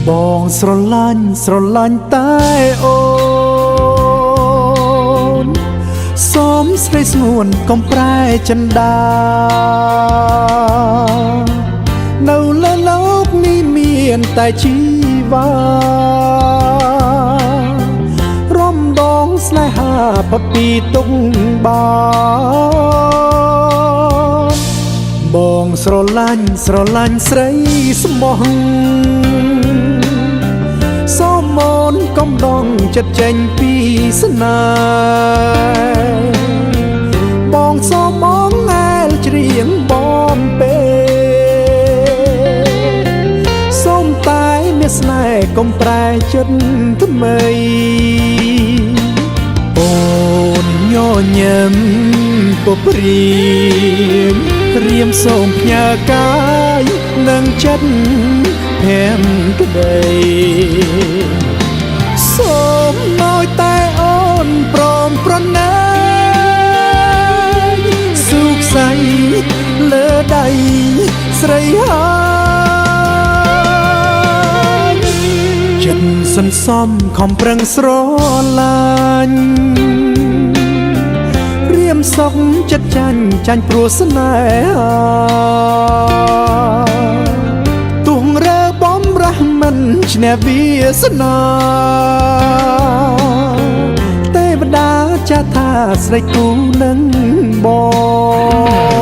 បងស្រឡាញ់តែអូនសូមស្រីស្ងួនកុំប្រែចិន្តានៅលើលោកនេះមានតែជីវ៉ារំដងស្នេហាផុតពីទុក្ខបងស្រឡាញ់ស្រីស្មោះសូមអូនកុំដងចិត្តចេញពីស្នេហ៍បងសូមបងងែលច្រៀងបំពេសូមតែមានស្នេហ៍កុំប្រែចិត្តថ្មីអូនញញឹមពព្រៀមសូមផ្ញើកាយនិងចិត្តភែមក្ដីសូមឲ្យតែអូនព្រមប្រណែងសុខស័យលើដៃស្រីហើយចិត្តសន្សំខំប្រឹងស្រឡាញ់រៀមសុខចិត្តចាញ់ព្រោះស្នេហាទុំរើបំរះមិនឈ្នះវាសនាទេវតាចាស់ថាស្រីគូនឹងបង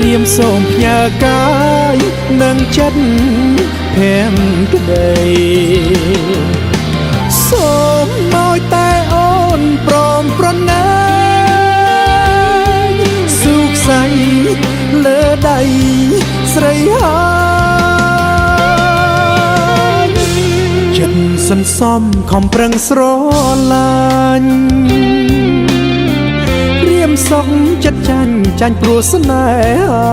រៀមសូមផ្ញើកាយនិងចិត្តភែមក្ដីសូមឲ្យតែអូនព្រមប្រណែងសុខស័យលើដៃស្រីហើយចិត្តសន្សំខំប្រឹងស្រឡាញ់សុខចិត្តចាញ់ព្រោះស្នេហា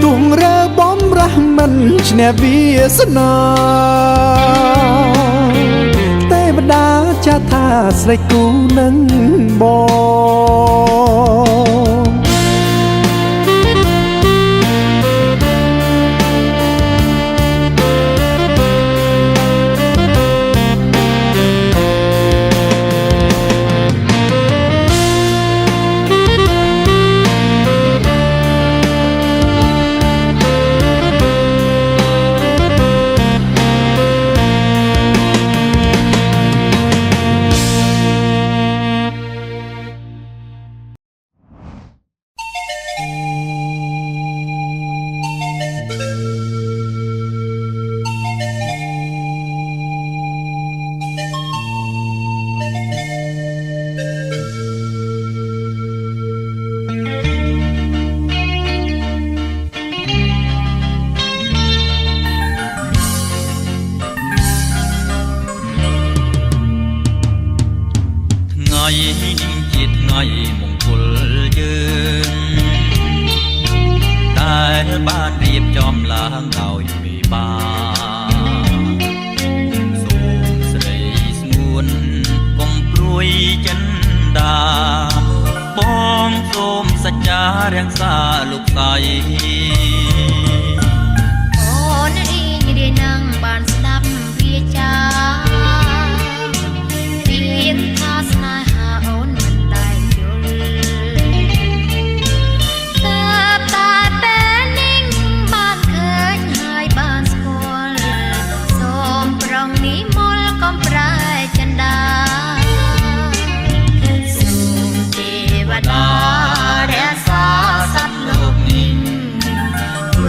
ទុំរើបំរះមិនឈ្នះវាសនាទេវតាចាស់ថាស្រីគូនឹងបងជាថ្ងៃមង្គលយើងតែបានរៀបចំឡើងដោយមេបាសូមស្រីស្ងួនកុំព្រួយចិន្តាបងសូមសច្ចារក្សាលោកស្រីអូនរីងរាយនឹងបានស្ដាប់វាចារៀងថាស្នេហាអូនមិនដែលយល់តែពេលនេះបានឃើញហើយបានស្គាល់សូមប្រងនេះមលកុំប្រែចិន្តាសូមទេវតារក្សាសត្វលោកនេះធ្វើ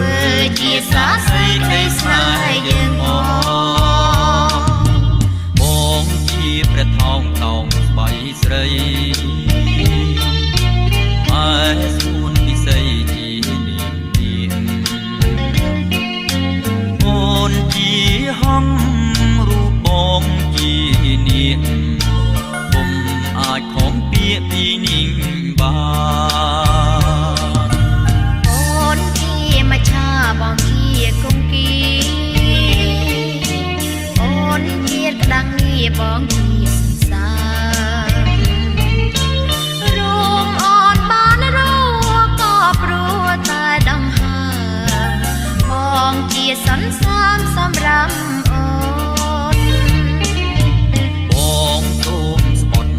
សន្សាមសម្រាប់អូនបងសូមស្បត់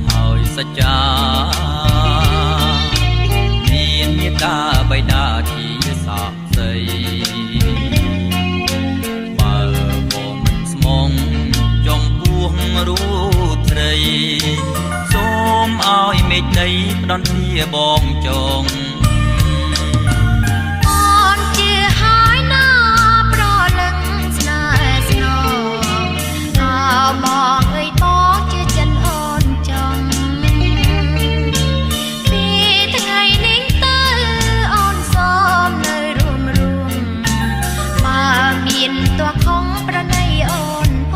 ហើយសច្ចាមានមេត្តាបិតាជាសាក្សីបើបងមិនស្មងចំពោះរូបស្រីសូមឲ្យមេឃដីផ្ដន់ជាបងចងអូនជាហើយណាប្រលឹងស្នេហ៍ស្នងអើបងអើយបងជាចិនអូនចង់ពីថ្ងៃនេះទៅអូនសូមនៅរួមបើមានតួខំប្រណីអូនផ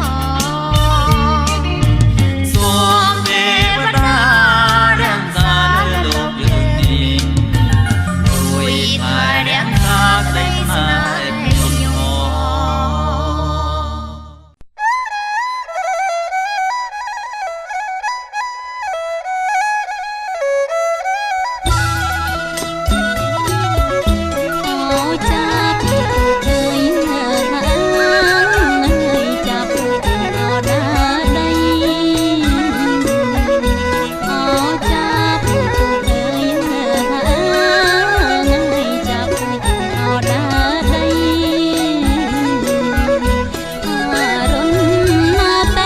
ងសូមទេវតារាំសាលើលោកយើងនេះជួយថែរាំសាក្តីស្នេហ៍ខ្ញុំអត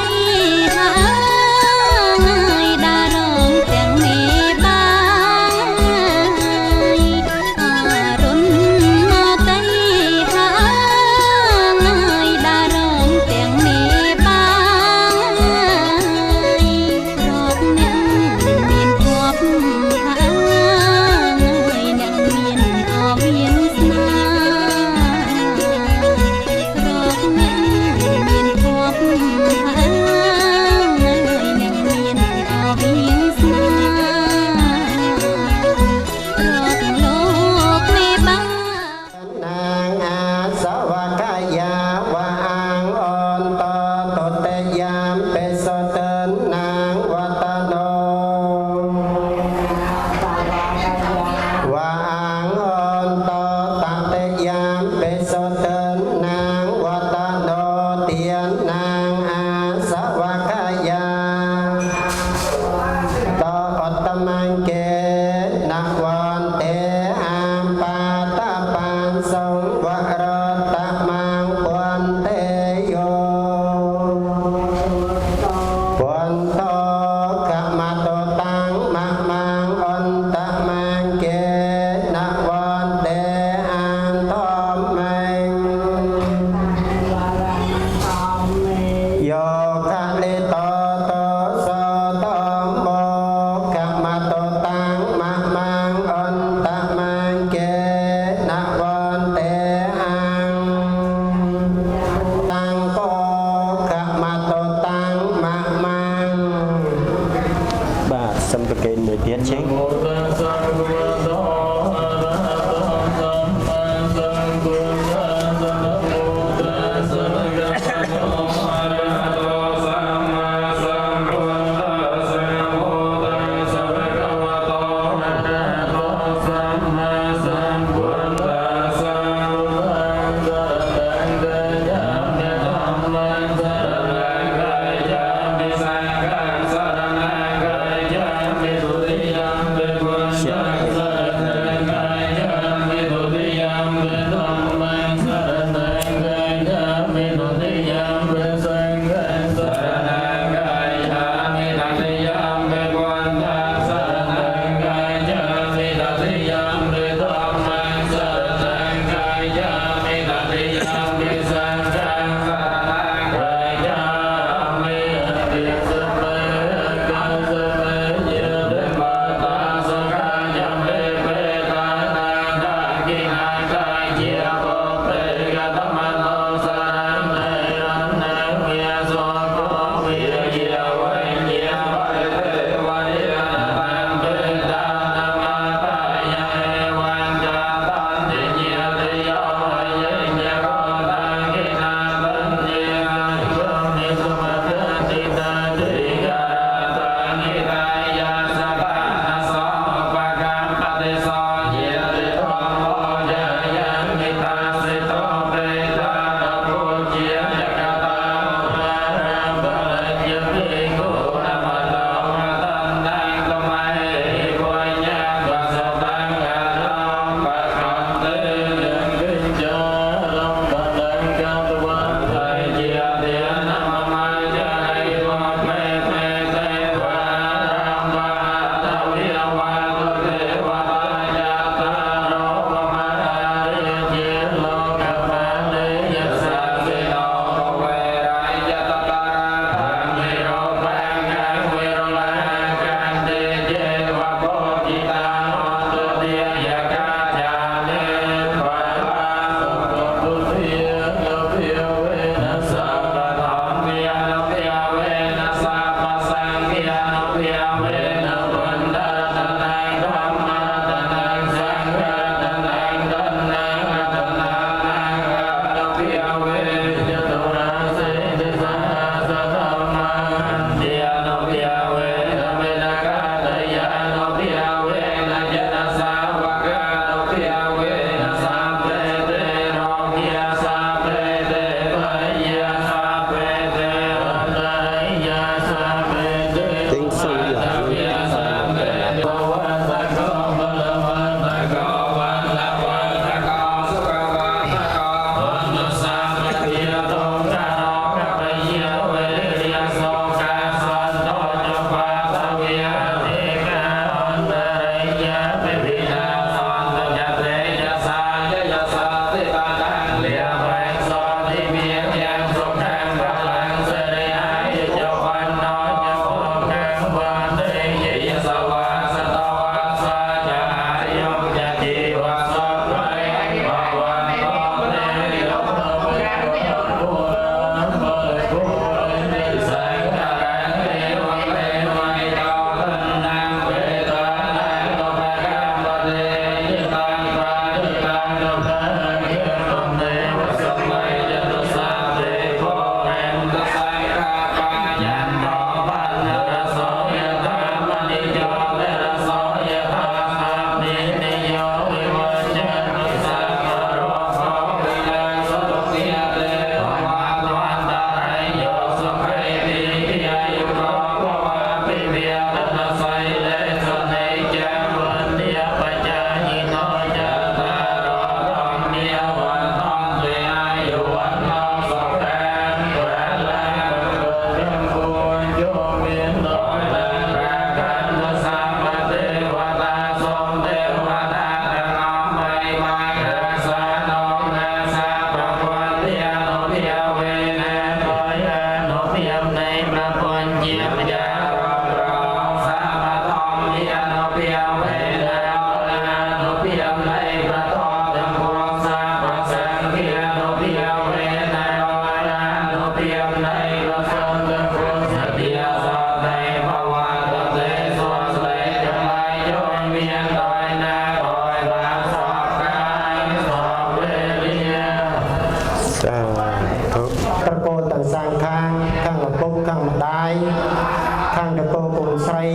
ខាងតកូលកូនស្រី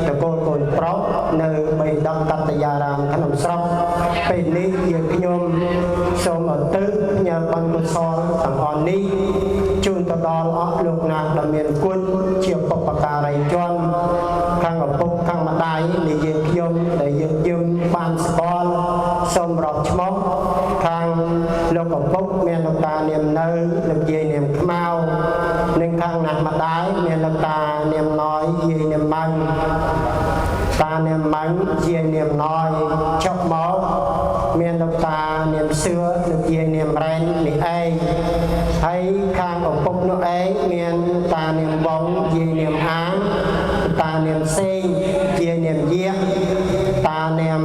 តកូលកូនប្រុសនៅបេដកកតយារាមក្នុងស្រុកពេលនេះយើងខ្ញុំសូមឧទ្ទិសញើបុណ្យកុសលទាំងអស់នេះជូនទៅដល់អស់លោកណាដែលមានគុណជាបុព្វការីជនខាងឪពុកខាងម្ដាយនៃយើងខ្ញុំដែលយើងបានស្គាល់សូមរាប់ឈ្មោះខាងលោកឪពុកមានលោកតានាមនៅលោកយាយនាមខ្មៅនិងខាងណាស់ម្ដាយមានលោកតានាមណយយាយនាមម៉ាញ់តានាមម៉ាញ់យាយនាមណយចុះមកមានលោកតានាមសឿលោកយាយនាមរ៉ែននេះឯងហើយខាងឪពុកនោះឯងមានតានាមវងយាយនាមអាងតានាមសេងយាយនាមយាតានាម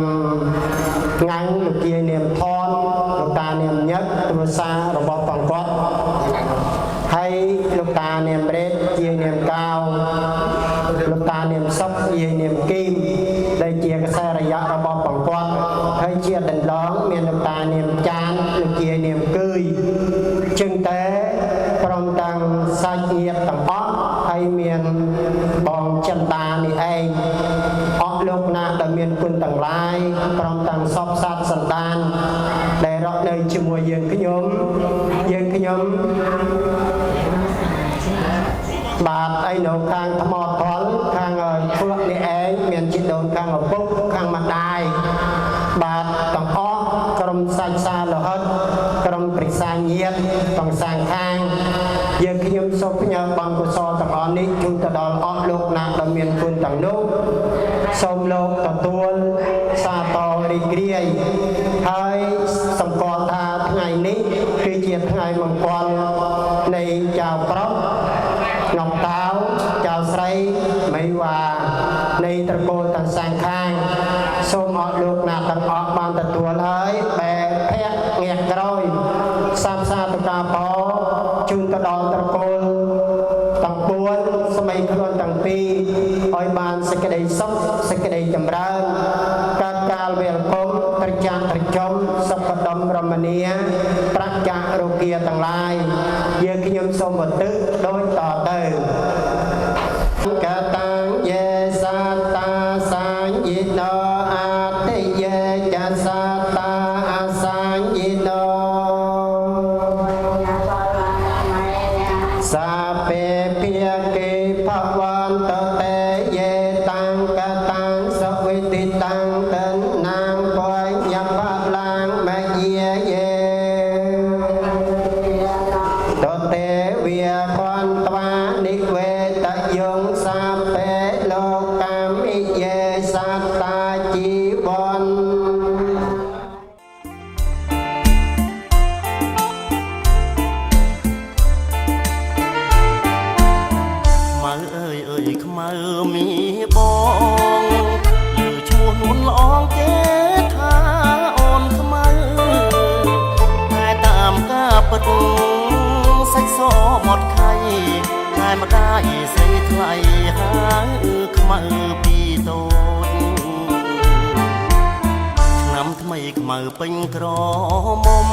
ងាំងលោកយាយនាមថនលោកតានាមញឹកគ្រួសាររបស់បងគាត់ហើយលោកតានាមរ៉េតយាយនាមកៅលោកតានាមសុកយាយនាមគីមដែលជាកសែរយៈរបស់បងគាត់ហើយជាដណ្ដងមានលោកតានាមចានលោកយាយនាមគឺយចឹងតែព្រមទាំងសាច់ញាតិទាំងអស់ហើយមានបងចិន្តានេះឯងអស់លោកណាដែលមានគុណទាំងឡាយព្រមទាំងសពសត្វសន្តានដែលរស់នៅជាមួយយើងខ្ញុំបាទឯនៅខាងថ្មថលខាងធ្លក់នេះឯងមានជីដូនខាងឪពុកខាងម្ដាយបាទទាំងអស់ក្រុមសាច់សាលហិតក្រុមព្រិសាញាតិទាំងសាងខាងយើងខ្ញុំសូមផ្ញើបង្គកុសលទាំងអស់នេះជូនទៅដល់អស់លោកណាដែលមានគុណទាំងនោះសូមលោកទទួលសាទររីករាយហើយសម្គាល់ថាថ្ងៃនេះគឺជាថ្ងៃមង្គលនៃចៅប្រុសងំតាវចៅស្រីមីវ៉ានៃត្រកូលទាំងសាងខាងសូមអស់លោកណាទាំងអស់បានទទួលហើយបែរភ័ក្រងាកក្រោយសាមសាតុកាបោជូនទៅដល់ត្រកូលទាំង4ស្មីខ្លួនទាំងពីរឲ្យបានសេចក្តីសុខសេចក្តីចម្រើនកើតកាលវេលភពត្រជាក់ត្រជុំសុខដុមរមនាប្រចាក់រោគាទាំងឡាយយើងខ្ញុំសូមឧទ្ទិសដូចតទៅកតាំយេសាតាសាញិណោអតិយេចសាតាអសាញិណោសាពេភិយកេភវន្តតេយេតាំងកតាំងសវិតិតាំងតនាងបញ្ញបឡាងមយាយេតតេវិខន្ត្វានិវេតយងសាពេលោកាមិយេសត្តាជីវនខ្មៅមីបងលើឈ្មោះនួនល្អងគេថាអូនខ្មៅតែតាមការពិតសាច់សមាត់ខៃតែម្ដាយស្រីថ្លៃហើយខ្មៅពីតូចឆ្នាំថ្មីខ្មៅពេញក្រមុំ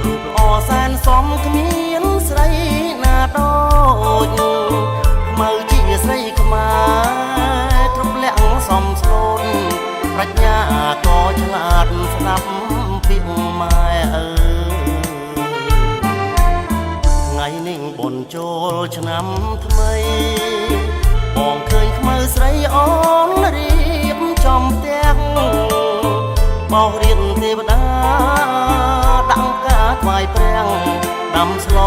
រូបល្អសែនសមគ្មានស្រីណាដូចខ្មៅជាស្រីខ្មែរទ្រពលាក់សំស្លូនប្រាជ្ញាក៏ឆ្លាតស្ដាប់ពីម៉ែថ្ងៃនេះបុណ្យចូលឆ្នាំថ្មីបងឃើញខ្មៅស្រីអូនរៀបចំផ្ទះបោករៀនទេវតាដាក់ការថ្វាយព្រះដាំស្ល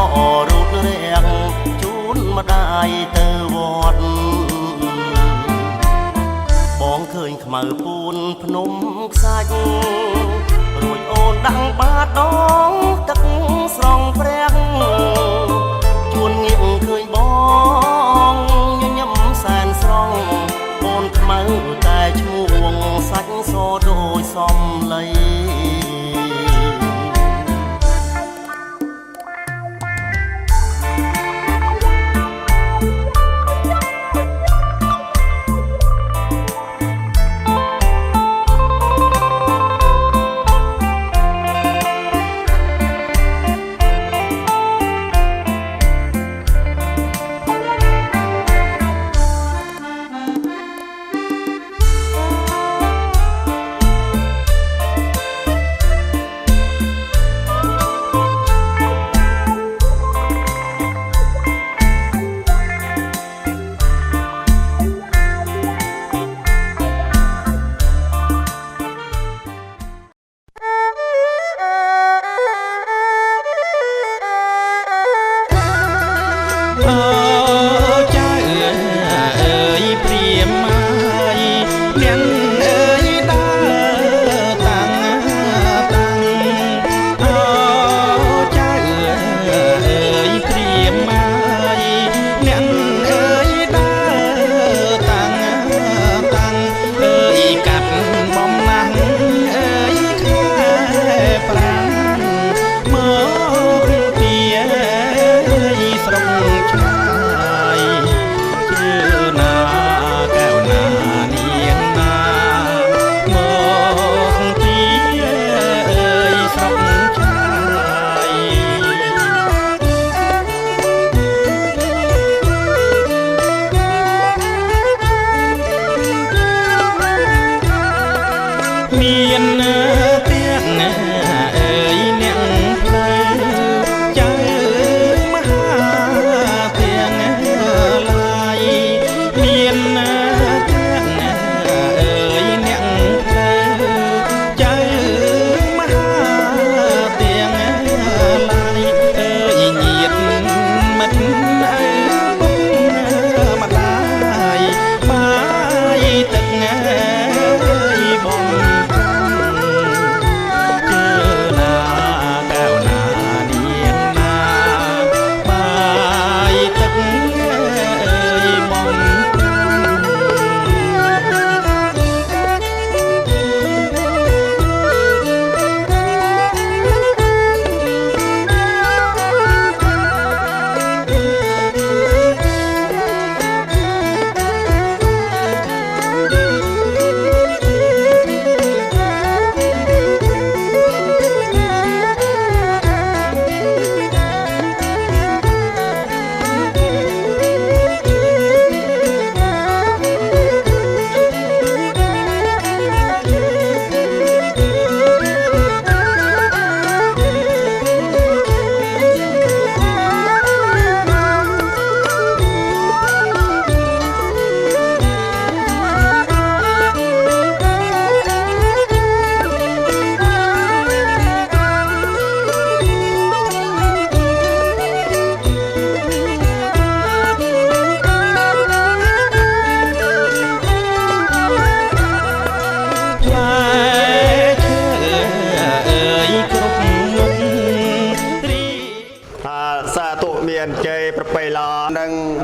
រូបរាងជូនម្ដាយទៅវត្តបងឃើញខ្មៅពូនភ្នំខ្សាច់រួចអូនដាក់បាតដងទឹកស្រង់ព្រះជួនងាកឃើញបងញញឹមសែនស្រង់អូនខ្មៅតែឈ្មោះសាច់សដូចសំឡី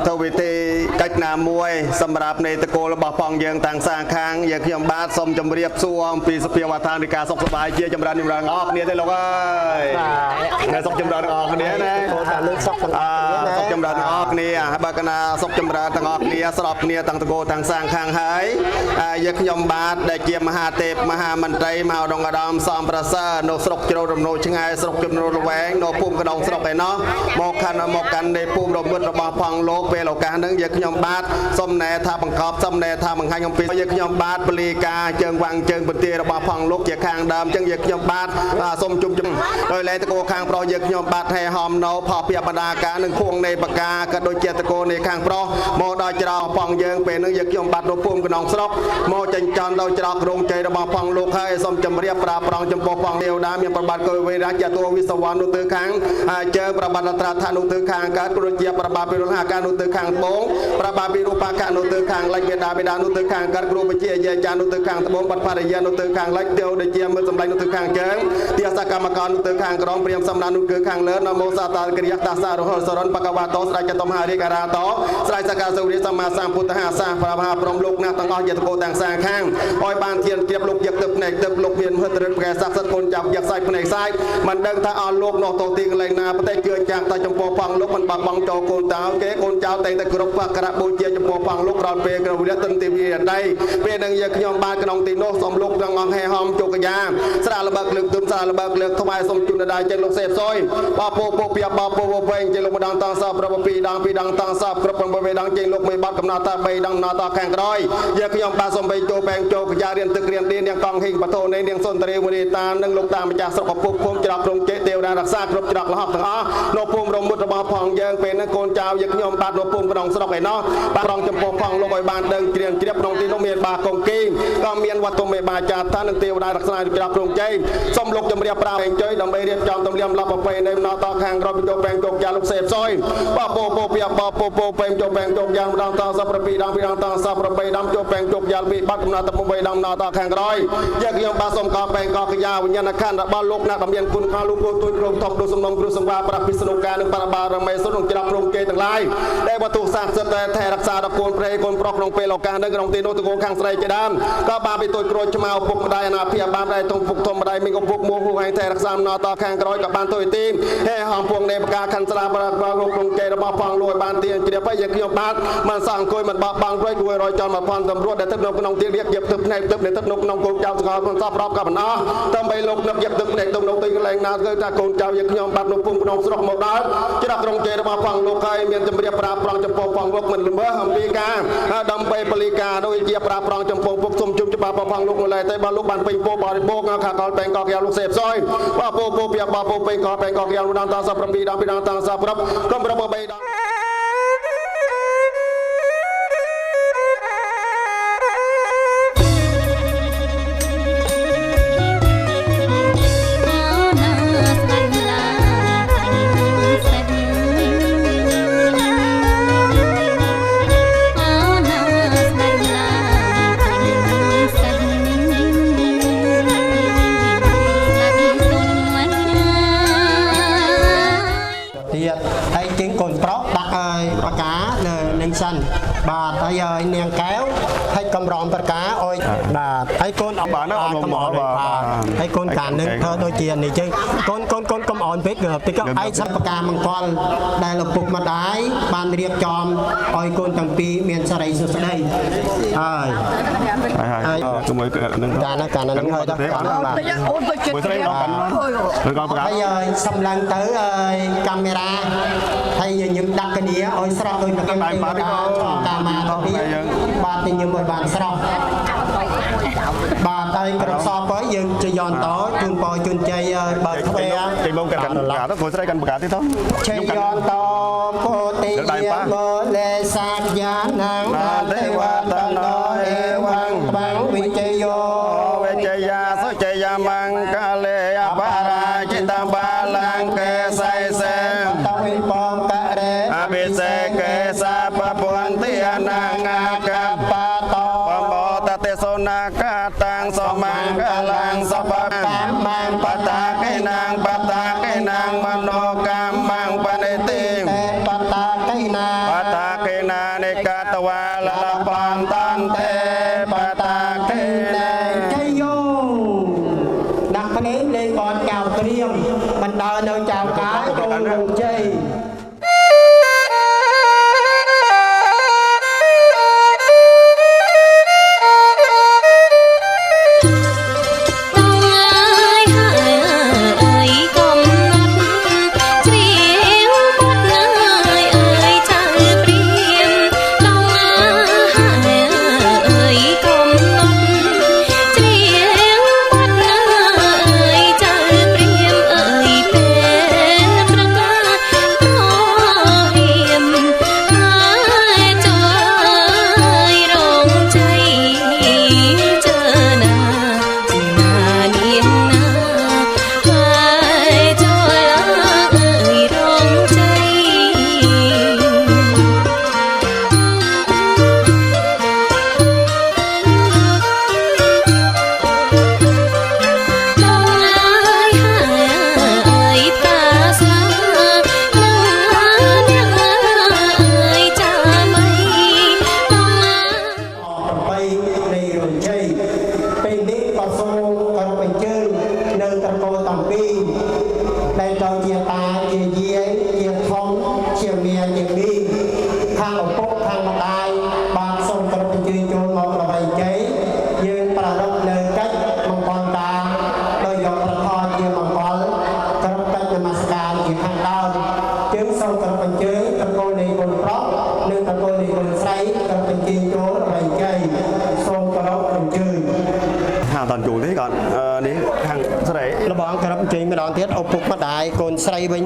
ធ្វើវិធីកិច្ចណាមួយសម្រាប់នៃតកូលរបស់ផងយើងតាំងសាខាងយើងខ្ញុំបាទសូមជម្រាបសួរអំពីសភាវត្ថាននៃការសុខសប្បាយជាចម្រើនចម្រើនអស់គ្នាទេលោកអើយនៅសុខចម្រើនអស់គ្នាណាសុខចម្រើនអស់គ្នាបើកណាសុខចម្រើនទាំងអស់គ្នាស្របគ្នាទាំងតកូលទាំងសាខាងហើយយើងខ្ញុំបាទដែលជាមហាទេពមហាមន្ត្រីមកដងឧត្តមសំប្រសើរនៅស្រុកជ្រៅរំនោឆ្ងាយស្រុកជំនោល្វែងនៅភូមិកណ្ដុងស្រុកឯណោះមកកាន់នៃភូមិរមុតរបស់ផងលោកពេលឱកាសហ្នឹងយើងខ្ញុំបាទសូមណែថាបង្កប់សូមណែថាបង្ហាញអំពីយើងខ្ញុំបាទពលីការជើងវាំងជើងបន្ទាយរបស់ផងលោកជាខាងដើមអញ្ចឹងយើងខ្ញុំបាទសូមជុំដោយឡែកតកូខាងប្រុសយើងខ្ញុំបាទហែហមនៅផលពាក្យបណ្ដាការនឹងភួងនៃបកាក៏ដូចជាតកូនៃខាងប្រុសមកដល់ច្រកផងយើងពេលហ្នឹងយើងខ្ញុំបាទនៅភូមិកណ្ដុងស្រុកមកចិញ្ចន់ដល់ច្រកក្រុងជ័យរបស់ផងលោកហើយសូមជម្រាបប្រាប្រងចំពោះផងទេវតាមានប្របាទកុយវេរាជាតួវិសវណ្ណនោះទៅខាងជើងប្របាទត្រាថានោះទៅខាងកើតព្រោះជាប្របាទពិរុលហាការនោះទៅខាងត្បូងប្របាទពិរូបាកនោះទៅខាងលិចបេដានោះទៅខាងកើតគ្រូបជាយាចានោះទៅខាងត្បូងបាត់បរិយានោះទៅខាងលិចទេវដូចជាមើលសម្លេងនោះទៅខាងជើងទាសកម្មករនោះទៅខាងក្រមព្រាមសំណាននោះគឺខាងលើនមោសាតាគ្រិយតាសារហសរនបកវតោស្រ័យចតុមហារិការាតោស្រ័យសកាសូរិយសម្មាសម្ពុទ្ធហាសាប្រមហាព្រមលោកណាស់ទាំងអស់យតកោទាំងសាខាងឲ្យបានធានគៀបលោកយកទឹកភ្នែកទឹកលោកមានហិទ្ធរិទ្ធប្រកែស័ក្តិសិទ្ធិគុណចាប់យកសាច់ភ្នែកសាច់មិនដឹងថាអស់លោកនោះទៅទីកន្លែងណាប្រទេសជឿចាស់តែចំពោះផងលោកមិនបាក់បង់ចូលកូនតៅគេកូនចៅតែងតែគ្រប់បក្របូជាចំពោះផងលោកក្រោយពេលក្រវិលទិនទេវីដីពេលនឹងយើងខ្ញុំបានក្នុងទីនោះសូមលោកទាំងអង្គហេហមជោគយាស្រាលបើកលើកទុនស្រាលបើកលើកថ្វាយសូមជូនដល់ចេញលោកសេបសុយបបពោពីបបពោវែងចេញលោកម្ដងតងសបប្រពីដងពីដងតងសបគ្រប់8ដងចេញលោកមិនបាត់កំណត់ថា3ដងណតខាងក្រោយយើងខ្ញុំបានសូមបីចូលបែងចូលកញ្ញារៀនទឹករៀនឌីនាងកងហេងបតោនៃនាងសុនតរីវនីតានិងលោកតាម្ចាស់ស្រុកឪពុកភូមិច្រកក្រុងជ័យទេវតារក្សាគ្រប់ច្រកលហកទាំងអស់នៅភូមិរមុតរបស់ផងយើងពេលហ្នឹងកូនចៅយើងខ្ញុំបាទនៅភូមិក្នុងស្រុកឯណោះបាទរងចំពោះផងលោកឲ្យបានដឹងជ្រៀងជ្រាបក្នុងទីនោះមានបាកងគីក៏មានវត្តមេបាចាតានិងទេវតារក្សាច្រកក្រុងជ័យសូមលោកជំរាបប្រាបែងជ័យដើម្បីរៀបចំទំនៀមលបប្រពៃណីណតខាងក្រោយចូលបែងចូលយ៉ាលោកសេបសុយបបពោពីបបពោបែងចូលបែងចូលយ៉ាម្ដងតសប្រពីដងពីដងតសប្របីដងចូលបែងចូលយ៉ាពីបាត់កំណត់ទៅ8ដងណតខាងក្រោយយើងខ្ញុំបាទសូមកោបែងកោកយ៉ាវិញ្ញាណខណ្ឌរបស់លោកណាស់ដែលមានគុណខាងលោកគូទូចក្រុមធំដូចសំណុំគ្រូសង្វាប្រពិសនុការនិងបរបារមេសុក្នុងច្រកក្រុងជ័យទាំងឡាយដែលវត្ថុស័ក្តិសិទ្ធិថែរក្សាដល់កូនព្រៃកូនប្រុសក្នុងពេលឱកាសនេះក្នុងទីនោះតកូនខាងស្រីជាដើមក៏បានពីទូចក្រូចឆ្មៅពុកម្ដាយអាណាព្យាបាលដែរតុងពុកធំម្ដាយមានកំពុកមួហូហែងថែរក្សាណតខាងក្រោយក៏បានទូចទីហេហំពួងនៃប្រការខណ្ឌស្រាបរកលោកក្រុងជ័យរបស់ផងលួយបានទៀងជ្រាបហើយយើងខ្ញុំបាទមិនសោះអង្គុយមិនបោះបង់ព្រៃគួយរយចន់មកផនតម្រួតដែលទឹកនៅក្នុងទីរៀបយកទឹកភ្នែកទឹកនៅទឹកនៅក្នុងគោលចៅសង្ហមិនសោះប្រប់ក៏មិនអស់ដើម្បីលោកនឹកយកទឹកភ្នែកទឹកនៅទីកន្លែងណាគឺថាកូនចៅយើងខ្ញុំបាទនៅភូមិក្នុងស្រុកមកដល់ច្រកក្រុងជ័យរបស់ផងលោកហើយមានជំរាបប្រាប្រងចំពោះផងលោកមិនល្មើសអំពីការដើម្បីពលីការដូចជាប្រាប្រងចំពោះពុកសុំជុំច្បាប់ផងលោកនៅឡើយតែបើលោកបានពេញពោបរិបោគខាកលបែងកកយ៉ាលោកសេបសុយបពោពីបពោពេញកបែងកកយ៉ាម្ដងតស7ដងពីដងតសប្រាប់ក្រុមប្របីដង ហើយជាងកូនប្រុសដាក់ឲ្យបកានឹងសិនបាទហើយឲ្យនាងកែវហើយកំរំប្រកាឲ្យបាទហើយកូនបានអត់មកបាទហើយកូនកាននឹងធ្វើដូចជានេះចឹងកូនកូនកុំអោនពេកគឺតិចក៏ឯងសិនប្រកាមង្គលដែលឪពុកម្ដាយបានរៀបចំឲ្យកូនទាំងពីរមានសិរីសុខស្ដីហើយជាមួយនឹងកាននឹងហើយដល់កានបាទអូនទៅចិត្តស្រីដល់កានឬក៏ប្រកាហើយសំឡងទៅឲ្យកាមេរ៉ាហើយញឹមដាក់គ្នាឲ្យស្រស់ដោយប្រកាសតាមមកទៅបាទញឹមឲ្យបានស្រស់បាទហើយក្រុមសពហើយយើងជាយន្តតជូនពរជូនជ័យបើធ្វើចេញមកកាន់កាទៅគួរស្រីកាន់ប្រកាទេទៅជ័យយន្តតពោតិមលេសាយានាងទេវតាណោអេវងបាំងវិជយោវិជយាសុជយាមង្កលេអបារាជិតបាលង្កេសៃសេតវិបំករេអភិសេកេសាបពុន្តិអនាងកបតោបមតតេសនាកាតាំងសមង្កលាំងសបកម្មังបតាកេណាងបតាកេណាងមនោកម្មังបនិតិបតាកេណាបតាកេ ព្រាមបណ្ដានៅចៅកាយកូនលោកជ័យ តន់យូរទេគាត់នេះខាងស្រី លបងក្របជើងម្ដងទៀតឪពុកម្ដាយកូនស្រីវិញ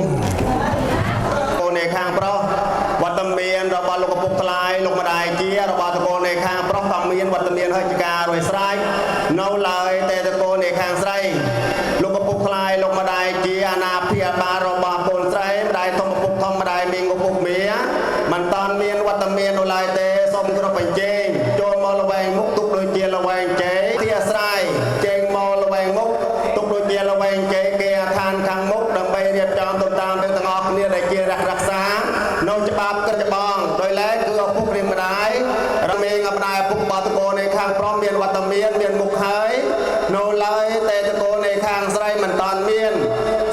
កូននៃខាងប្រុសវត្តមានរបស់លោកឪពុកថ្លៃលោកម្ដាយជារបស់តកូននៃខាងប្រុសក៏មានវត្តមានហិច្ចការរួយស្រេចនៅឡើយតែតកូននៃខាងស្រីលោកឪពុកថ្លៃលោកម្ដាយជាអាណាព្យាបាលរបស់កូនស្រីម្ដាយធំឪពុកធំម្ដាយមីងឪពុកមាមិនតាន់មានវត្តមាននៅឡើយទេសូមគោរពបញ្ជេងចូលមកល្វែងមុខទុកដូចជាល្វែងជេទីអាស្រ័យចេញមកល្វែងមុខទុកដូចជាល្វែងជេគេអាឋានខាងមុខដើម្បីរៀបចំទៅតាមទាំងអស់គ្នាដែលជារក្សានៅច្បាប់ក្រឹត្យបងដោយឡែកគឺឪពុករៀងម្ដាយរមេងម្ដាយឪពុកបាតកូននៃខាងប្រុសមានវត្តមានមានមុខហើយនៅឡើយតែតកូននៃខាងស្រីមិនតាន់មាន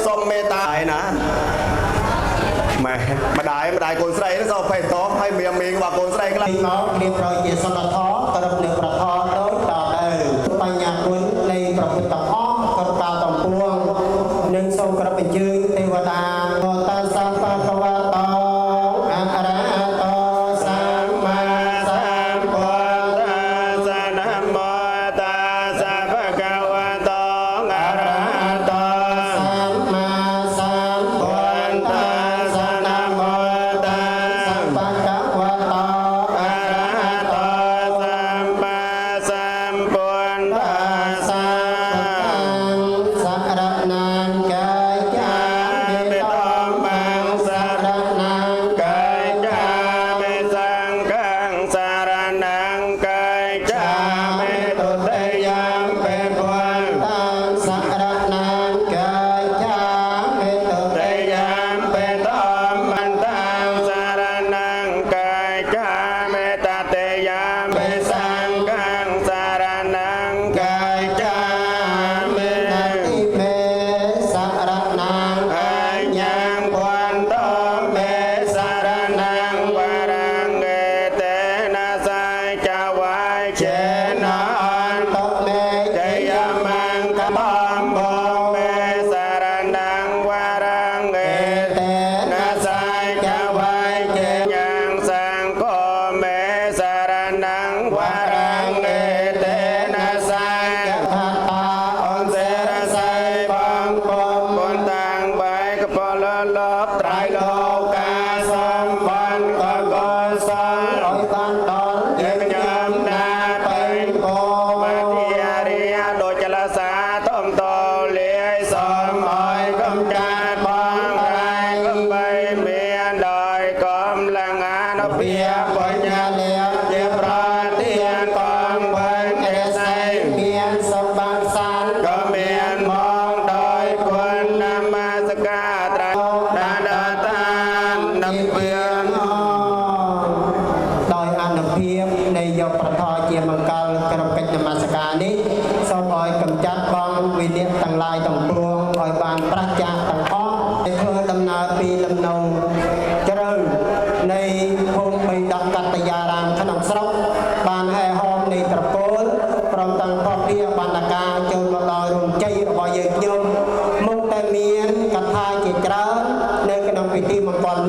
សូមមេត្តាឯណាម៉ែម្ដាយកូនស្រីនោះសូមភ័យតបឲ្យមានមីងរបស់កូនស្រីខ្លះមករៀបរយជាសន្តិធម៌គោរពនៅប្រធមដូចតទៅបញ្ញាគុណនៃព្រះពុទ្ធទាំងអស់គ្រប់កាលទាំងពួងនិងសូមគោរពអញ្ជើញទេវតាតតាសម្បតវតោអរហតោសម្មាសម្ពុទ្ធសនមតាសភគវតោអរហតោសម្មាសម្ពុទ្ធសនមតាសម្បកវតោអរហតោសម្មាសម្ពុទ្ធសាសរណង្កាយ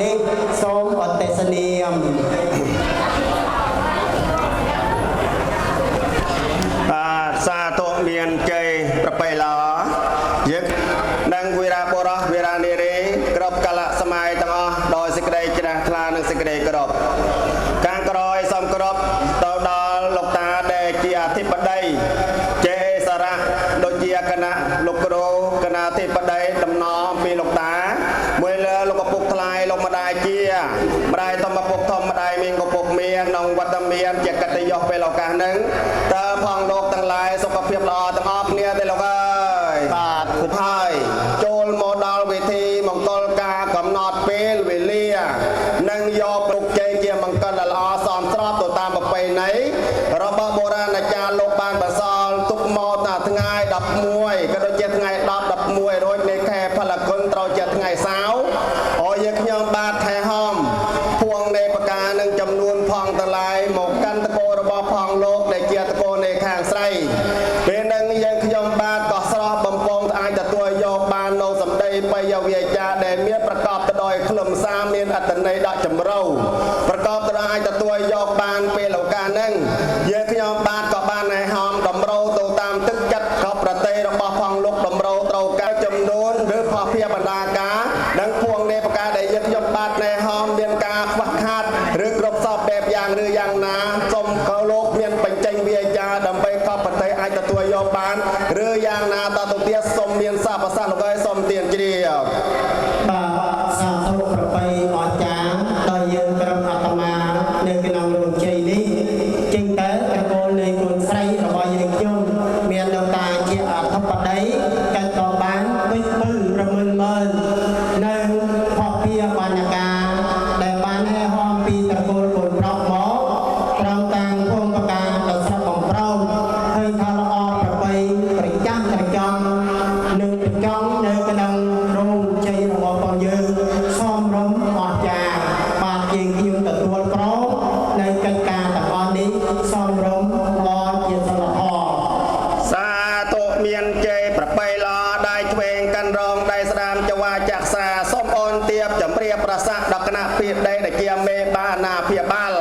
នេះសូមអតិសនាម សាទរមានជ័យប្របីល្អយើងនឹងវីរបុរសវីរានារីគ្រប់កលៈសម័យទាំងអស់ដោយសេចក្តីជ្រះថ្លានិងសេចក្តីគោរពខាងក្រោយសូមគោរពទៅដល់លោកតាដែលជាអធិបតីចេសារៈដូចជាគណៈលោកគ្រូគណៈអធិបតីដំណំពីលោកតាមួយលើលោកឪពុកថ្លៃលោកម្ដាយជាម្ដាយធម្មពុកធម្មម្ដាយមានឪពុកមានក្នុងវត្តមានជាកតញ្ញូពេលឱកាសហ្នឹងតើផងលោកទាំងឡាយសុខភាពល្អទាំងអស់គ្នាទេលោកអើយបាទគូហើយចូលមកដល់វិធីមង្គលការកំណត់ពេលវេលានិងយកប្រជែងជាមង្គលដ៏ល្អសមស្របទៅតាមប្រពៃណីរបស់បុរាណអាចារ្យលោកបានបន្សល់ទុកមកតាថ្ងៃ11ក៏ដូចជាថ្ងៃ10 11រោចនៃខែផលគុណត្រូវជាថ្ងៃសៅរ៍ហើយយើងខ្ញុំបាទខែហមពួងនៃប្រការនឹងចំនួនផងតឡាយមកកាន់តកោរបស់ផងលោកដែលជាតកោនៃខាងស្រីពេលនឹងយើងខ្ញុំបាទក៏ស្រស់បំពងអាចទទួលយកបាននៅសម្ដីបាយវាចាដែលមានប្រកបទៅដោយខ្លឹមសារមានអត្ថន័យដ៏ចម្រុះប្រកបទៅដោយអាចទទួលយកបានពេលឱកាសហ្នឹងយើងខ្ញុំបាទក៏បានឲ្យហមតម្រូវទៅតាមទឹកចិត្តខប្រតិរបស់ផងលោកតម្រូវត្រូវការចំនួនឬផុសភាបណ្ដាការនិងពួងនៃប្រការដែលយើងខ្ញុំបាទណែហមមានការខ្វះខាតឬគ្រប់សពបែបយ៉ាងឬយ៉ាងណាសូមក៏លោកមានបញ្ចេញវាចាដើម្បីខប្រតិអាចទទួលយកបានឬយ៉ាងណាតទៅទៀតសូមមានសាប្រសាសន៍លោកឲ្យសូមទានជ្រាប បាទសាធុប្របីអស្ចារ្យដល់យើងក្រុមអាត្មានៅក្នុងរោងជ័យនេះជាងតើតកូលនៃគុណស្រីរបស់យើងខ្ញុំមានលោកតាជាអធិបតីកាត់តបានដូចពឹងប្រមឹលមើលនៅផុសភាបណ្ណាការដែលបានហែហមពីតកូលកូនប្រុសមកត្រង់តាមភូមិប្រការដល់ស្រុកបំប្រងឃើញថាល្អប្របីប្រចាំត្រចង់នឹងប្រចង់នៅក្នុងរោងជ័យរបស់បងយើងសមរម្យអស្ចារ្យបាទជាងខ្ញុំទទួលប្រោនៅកិច្ចការទាំងអស់នេះសមរម្យល្អជាសិលធម៌ សាទរមានជ័យប្របីល្អដៃឆ្វេងកាន់រងដៃស្ដាមចវាចាក់សាសូមអូនទៀបចម្រៀបប្រសាដល់គណៈពីដីដែលជាមេបាណាភិបាល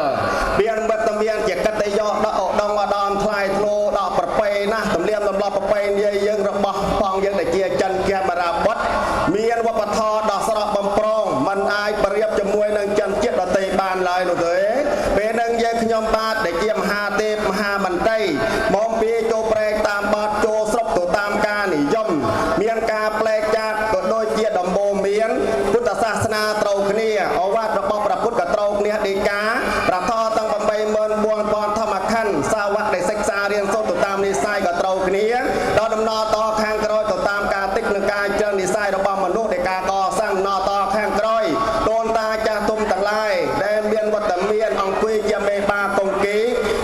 មានវត្តមានជាកតញ្ញូដល់ឧត្តមឧត្តមថ្លៃធ្នូដល់ប្របីណាស់ទម្លាប់ទម្លាប់ប្របីនិយាយយើងរបស់ផងយើងដែលជាចិនជាបារាបុត្រមានវប្បធម៌ដ៏ស្រស់បំព្រងមិនអាចប្រៀបជាមួយនឹងចិនជាតិដទៃបានឡើយនោះទេពេលនឹងយើងខ្ញុំបាទដែលជាមហាទេពមហាមន្ត្រីមកពីចូលប្រែកតាមបទចូលស្រុកទៅតាមការនិយមមានការប្លែកចាកក៏ដូចជាដំបូន្មានពុទ្ធសាសនាត្រូវគ្នាអវាទរបស់ព្រះពុទ្ធក៏ត្រូវគ្នាដីកាប្រធរទាំង84000ធម្មខណ្ឌសាវកដែលសិក្សារៀនសូត្រទៅតាមនិស័យក៏ត្រូវគ្នាដល់ដំណើរតខាងក្រោយទៅតាមការតិចនិងការចលនិស័យរបស់មនុស្សដែលការកសាងដំណើរតខាងក្រោយដូនតាចាស់ទុំទាំងឡាយដែលមានវត្តមានអង្គុយជាមេបាកង្គី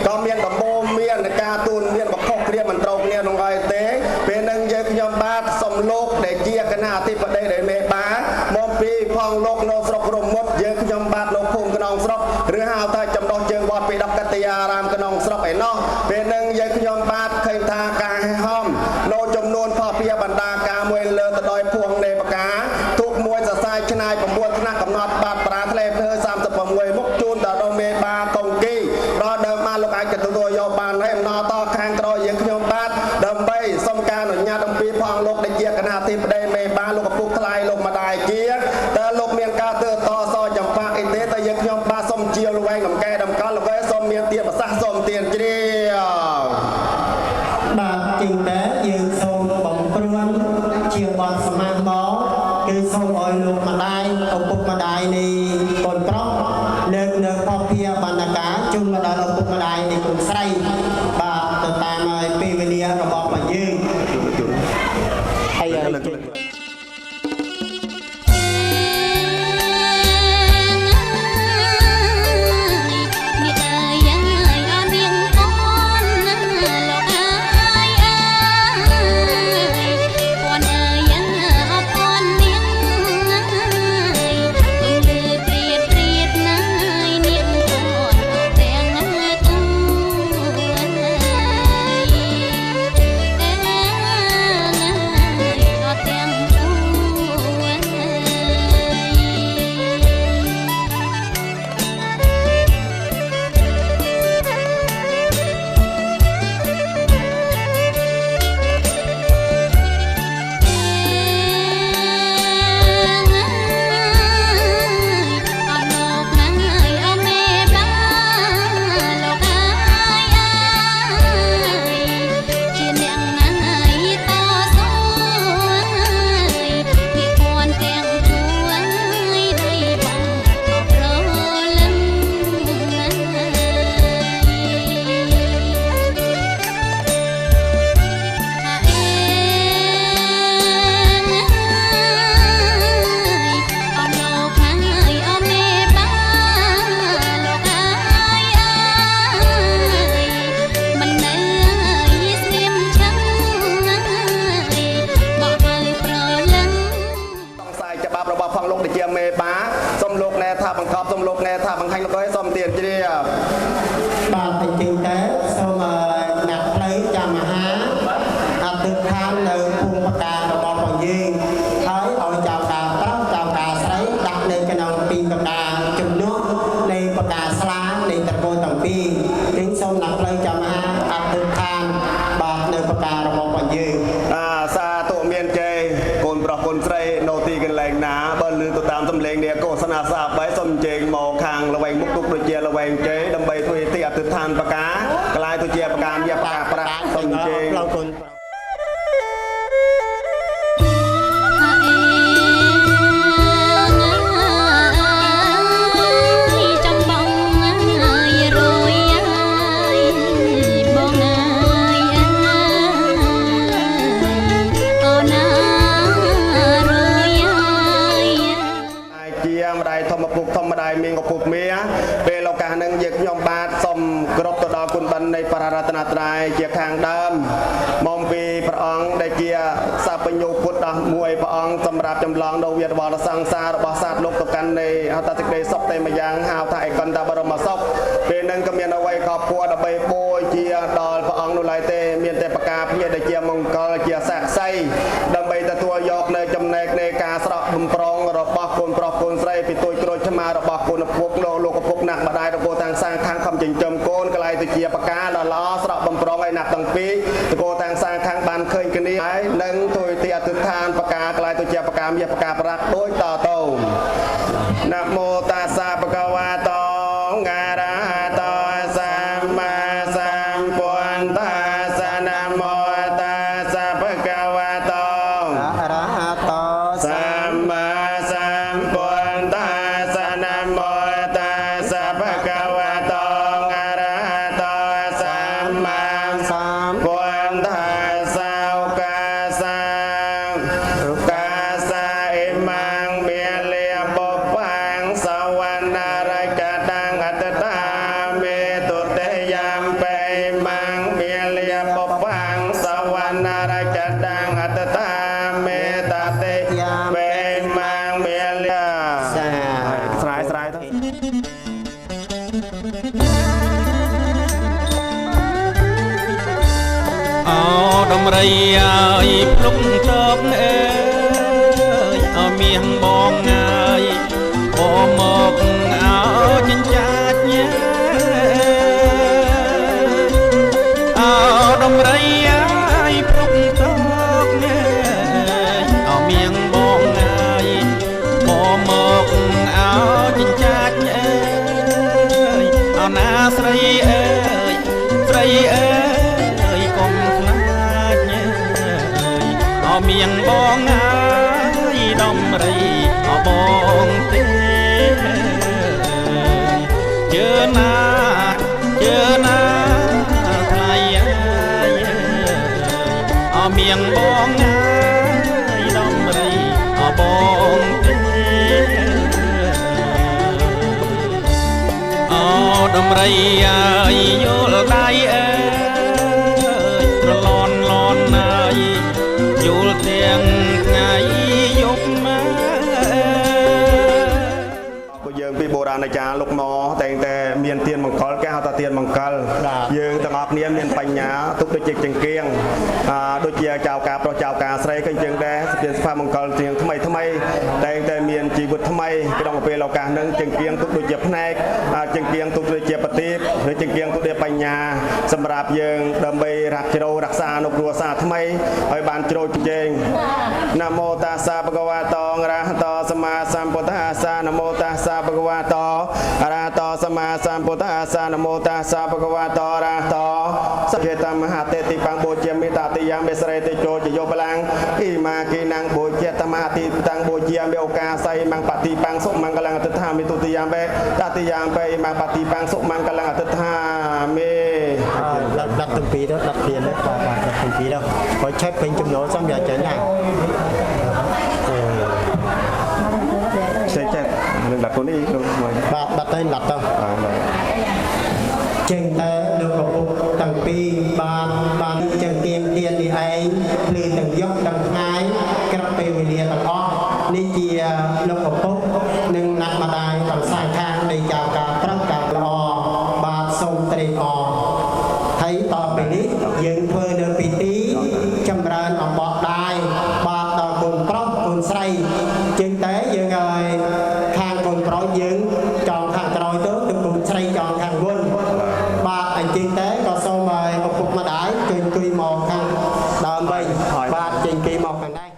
ក៏មានដំបូន្មាននៃការទូនមានបខុសគ្នាមិនត្រូវគ្នានោះហើយទេពេលនឹងយើងខ្ញុំបាទសូមលោកដែលជាគណៈអធិបតីដែលមេបាមកពីផងលោកនៅស្រុករមុតយើងខ្ញុំបាទនៅភូមិក្នុងស្រុកឬហៅថាចំណោះជើងវត្តពី10កតយារាមក្នុងស្រុកឯណោះពេលនឹងយើងខ្ញុំបាទឃើញថាការហែហមនៅចំនួនផុសភាបណ្ដាការមួយលើទៅដោយភួងនៃប្រការទុកមួយសរសៃឆ្នៃ9ថ្នាក់កំណត់បាត់ប្រាថ្លេភ្លើ36មុខជូនដល់មេបាកង្គីដល់ដើមបានលោកអាចទទួលយកបានហើយអំណរតខាងក្រោយយើងខ្ញុំបាទដើម្បីសុំការអនុញ្ញាតអំពីផងលោកដែលជាគណៈអធិបតីមេបាលោកឪពុកថ្លៃលោកម្ដាយជាតើលោកមានការទើតសចម្ប៉ាអីទេតែយើងខ្ញុំបាទសុំជាលវែងកំកែដំកល់លោកឯងសុំមានទានប្រសាសន៍សុំទានជ្រាប បាទជាងតើយើងសូមបំព្រួនជាបទសមាសមកគឺសូមឲ្យលោកម្ដាយឪពុកម្ដាយនៃកូនប្រុសលើកនៅផុសភាបណ្ណាការជូនមកដល់ឪពុកម្ដាយនៃកូនស្រីបាទទៅតាមឲ្យពេលវេលារបស់បងយើងហើយ Hãy subscribe cho kênh Ghiền Mì Gõ để không bỏ lỡ ផងលោកដែលជាមេបាសូមលោកណែថាបង្កប់សូមលោកណែថាបង្ហាញលោកឲ្យសូមទានជ្រាប បាទទីទីតែសូមអ្នកផ្លូវចាំមហាអតិថិនៅភូមិបការបស់បងយើងហើយឲ្យចៅការប្រុសចៅការស្រីដាក់នៅក្នុងពីបកាជំនួសនៃបកាស្លានៃតកូលទាំងពីរវិញសូមអ្នកផ្លូវចាំមហាអតិថិបាទនៅបការបស់បងយើង សាទុមានជ័យកូនប្រុសកូនស្រីនៅទីកន្លែងណាបើលឺទៅតាមសំឡេងនេះកោសនាសាបែសូមជើងមកខាងល្វែងមុខទុកដូចជាល្វែងជ័យដើម្បីធ្វើទីអតិថានបកាកន្លែងទៅជាបកាមាសបកាប្រាក់សូមជើង ធម្មតាមានក៏ពុកមាពេលឱកាសនឹងយើងខ្ញុំបាទសូមគ្រប់ទៅដល់គុណបិណ្ឌនៃបររតនត្រ័យជាខាងដើមមកពីព្រះអង្គដែលជាសពញ្ញូពុទ្ធដល់មួយព្រះអង្គសម្រាប់ចម្លងនៅវាទវល់សង្សាររបស់សាស្ត្រលោកទៅកាន់នៃអត្តសេចក្តីសុខតែម្យ៉ាងហៅថាឯកន្តបរមសុខពេលនឹងក៏មានអ្វីក៏ពួរដើម្បីបូជាដល់ព្រះអង្គនោះឡើយទេមានតែប្រការភ្ញាដែលជាមង្គលជាស័ក្តិសិទ្ធិដើម្បីទទួលយកនៅចំណែកនៃការស្រក់បំប្រងរបស់កូនប្រុសកូនស្រីពីទួយក្រូចឆ្មារបស់កូនឪពុកលោកឪពុកណាក់ម្ដាយរបស់តាំងសាងខាងខំចិញ្ចឹមកូនកន្លែងទៅជាប្រការដ៏ល្អស្រក់បំប្រងឲ្យណាក់ទាំងពីរតកូតាំងសាងខាងបានឃើញគ្នាហើយនឹងទួយទីអធិដ្ឋានប្រការកន្លែងទៅជាប្រការមាសប្រការប្រាក់ដូចតទៅណាមោតាសាបកវ៉ាតងងារ៉ាតសម្មាសម្ពុទ្ធតាសណាមោតាសាបកវ៉ាតង រហតោ សម្មាសម្ពុទ្ធតាសណាមោតាសាបកវ៉ាតងអរហតោសម្មាសម្ពុទ្ធតាសោកាសាកាសាអិមាំងមេលិបបាំងសវណ្ណារកតាំងអតតាមេទុតិយំបេមាំងមេលិបបាំងសវណ្ណារកតាំងអតតាមេតតិបេមាំងមេលិ សា ស្រ័យទៅ អោដំរីអើយភ្លុកតបអើយអោមាសបងអើយបងមកអោចិញ្ចាចញ៉ាអោដំរីអើយភ្លុកតបអើយអោមាសបងអើយបងមកអោចិញ្ចាចអើយអោណាស្រីអើយស្រីអើយកុំខ្លាចញ៉ាអោមានបងអើយដំរីអោបងទេជឿណាជឿណាថ្លៃអើយអោមានបងអើយដំរីអោបងទេអោដំរីអើយយល់ដៃអើយប្រឡនឡនអើយយល់ទាំងថ្ងៃយប់មក យើងពីបុរាណចារ្យលោកមកតែងតែមានទានមង្គលគេហៅថាទានមង្គលយើងទាំងអស់គ្នាមានបញ្ញាទុកដូចជាចង្គៀងដូចជាចៅការប្រុសចៅការស្រីក៏យើងដែរស្ពានស្ភាមង្គលជាងថ្មីថ្មីតែងតែមានជីវិតថ្មីក្នុងពេលឱកាសនឹងចង្គៀងទុកដូចជាផ្នែកចង្គៀងទុកដូចជាប្រទីបឬចង្គៀងទុកដូចបញ្ញាសម្រាប់យើងដើម្បីរក្សានៅគ្រួសារថ្មីឲ្យបានជ្រោយជែងណាមោតាសាបកវ៉ាតងរហតោសម្មាសម្ពុទ្ធហាសាណាមោតាសាបកវ៉ាតោអរហតោសម្មាសម្ពុទ្ធហាសាណាមោតាសាបកវ៉ាតោអរហតោសច្ចេតមហាតេតិបង្បូជាមេតាតិយ៉ាងមេស្រេតិចូលជយោបលាំងគីមាគីណាំងបូជាតមហាតិតាំងបូជាមេឱកាស័យមង្បតិបង្សុមង្គលអតិថាមេទុតិយ៉ាងបេតតិយ៉ាងបេមង្បតិបង្សុមង្គលអតិថាមេដាក់ទាំងពីរទៅដាក់ព្រានទៅបាទដាក់ទាំងពីរទៅហើយឆែកពេញចំណូលសំយ៉ាងច្រើនណាស់ ចេះនឹងដាក់ខ្លួននេះក្នុងមួយ បាទដាក់ទៅដាក់ទៅចេញតែលោកឪពុកទាំងពីរបានចឹងទៀមទាននេះឯងភ្លឺទាំងយប់ទាំងថ្ងៃក្រឹបពេលវេលាទាំងអស់ នេះជាលោកឪពុកនិងអ្នកម្ដាយទាំងសងខាងនៃចៅការប្រឹងការល្អបាទសូមត្រេកអរហើយតទៅនេះយើងធ្វើនៅពិធីចម្រើនអំបោះដៃបាទដល់កូនប្រុសកូនស្រីជាងតែយើងឲ្យខាងកូនប្រុសយើងចងខាងក្រោយទៅកូនស្រីចងខាងមុនបាទអញ្ចឹងតែក៏សូមឲ្យឪពុកម្ដាយជួយអង្គុយមកខាងដើមវិញបាទចេញគេមកខាងដែរ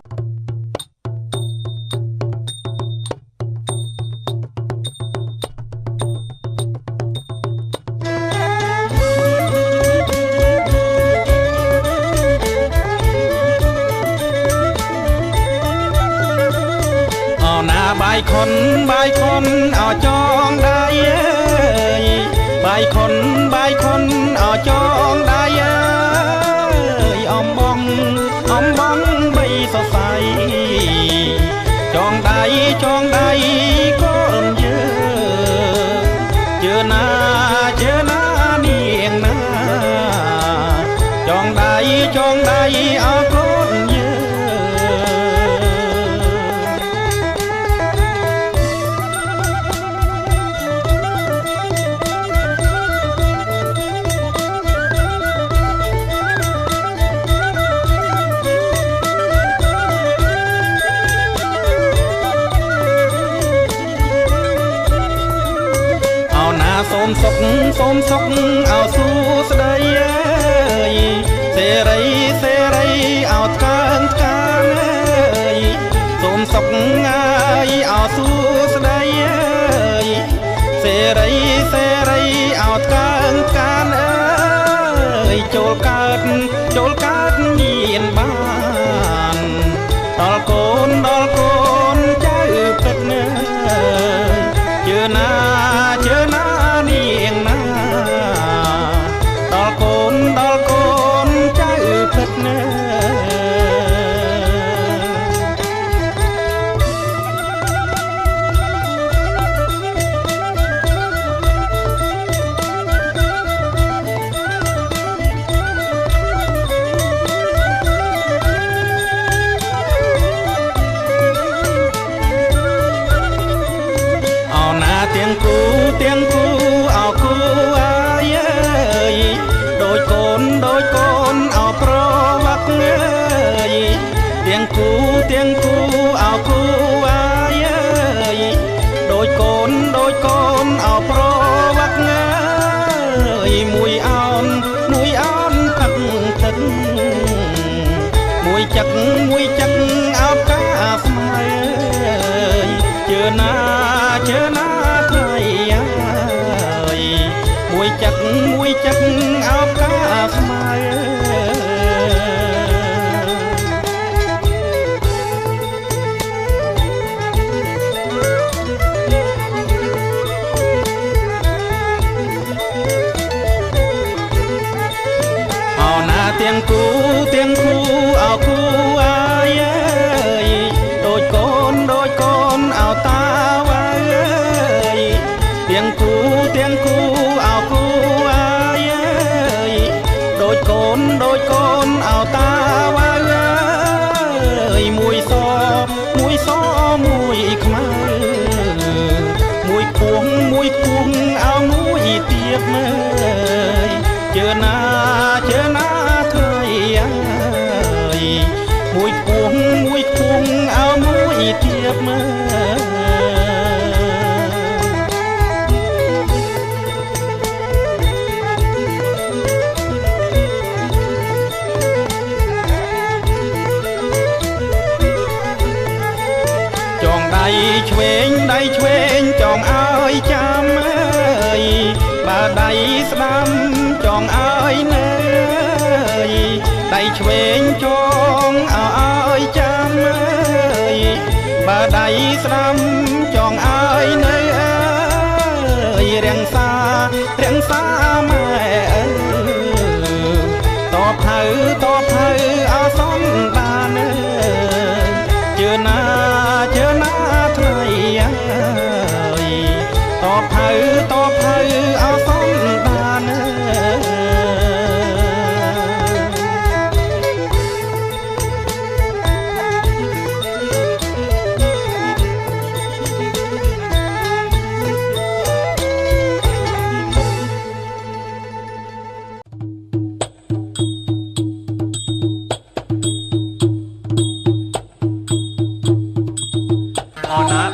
បាយខុនអោចងដៃអើយបាយខុនអោចងដៃអើយអំបងបីសរសៃចងដៃកូនជើណានាងណាចងដៃអោកូនសូមសុខអោសួស្ដីអើយសេរីអោថ្កើងថ្កានអើយសូមសុខអើយអោសួស្ដីអើយសេរីអោថ្កើងថ្កានអើយចូលកើតមានបានដល់កូនចៅពិតអើយជឿណានាងណាដល់កូនចៅពិតណាទាំងគូអោគូអាយដូចកូនអោប្រវឹកអើយទាំងគូអោគូអាយដូចកូនអោប្រវឹកអើយមួយអោនទឹកមួយចឹកអោកាស្មៃជឿណាមួយចិត្តអោបកាស្មៅអោណាទាំងគូអោគូអាយដូចកូនអោតាវ៉ាយទាំងគូអោគូដូចកូនអោតាវ៉ាយមួយសមួយខ្មៅមួយគួងអោមួយទៀតមើលជឿណាថ្ងៃអើយមួយគួងអោមួយទៀតមើលឆ្វេងចងឲ្យចាំអើយបើដៃស្ដាំចងឲ្យនៅដៃឆ្វេងចងឲ្យចាំអើយបើដៃស្ដាំចងឲ្យនៅអើយរាំងសាម៉ែអើតបហៅអសំបានអើយជឿណាថ្ងៃអើយតបហៅអសំបានអើយ អ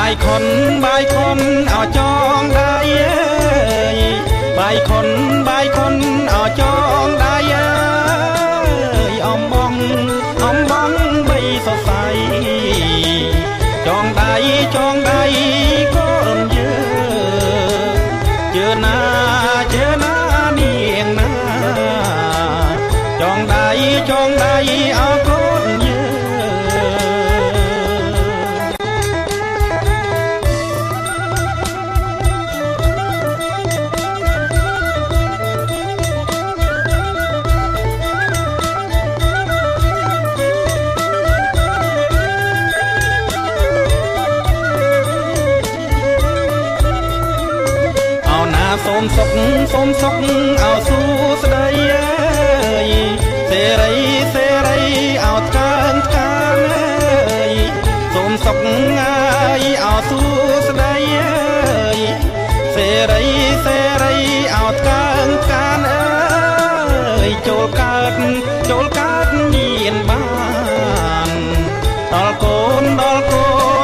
បាយខុនអោចងដៃអើយបាយខុនអោចងដៃអើយអំបងបីសរសៃចងដៃកូនជើណានាងណាចងដៃអោកូនសូមសុខអោសួស្ដីអើយសេរីអោកើនកានអើយសូមសុខហើយអោសួស្ដីអើយសេរីអោកើនកានអើយចូលកើតមានបានដល់កូ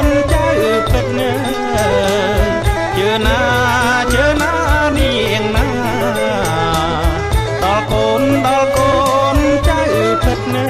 នចៅពិតណាជឿណានាងណាដល់កូនចៅពិតណា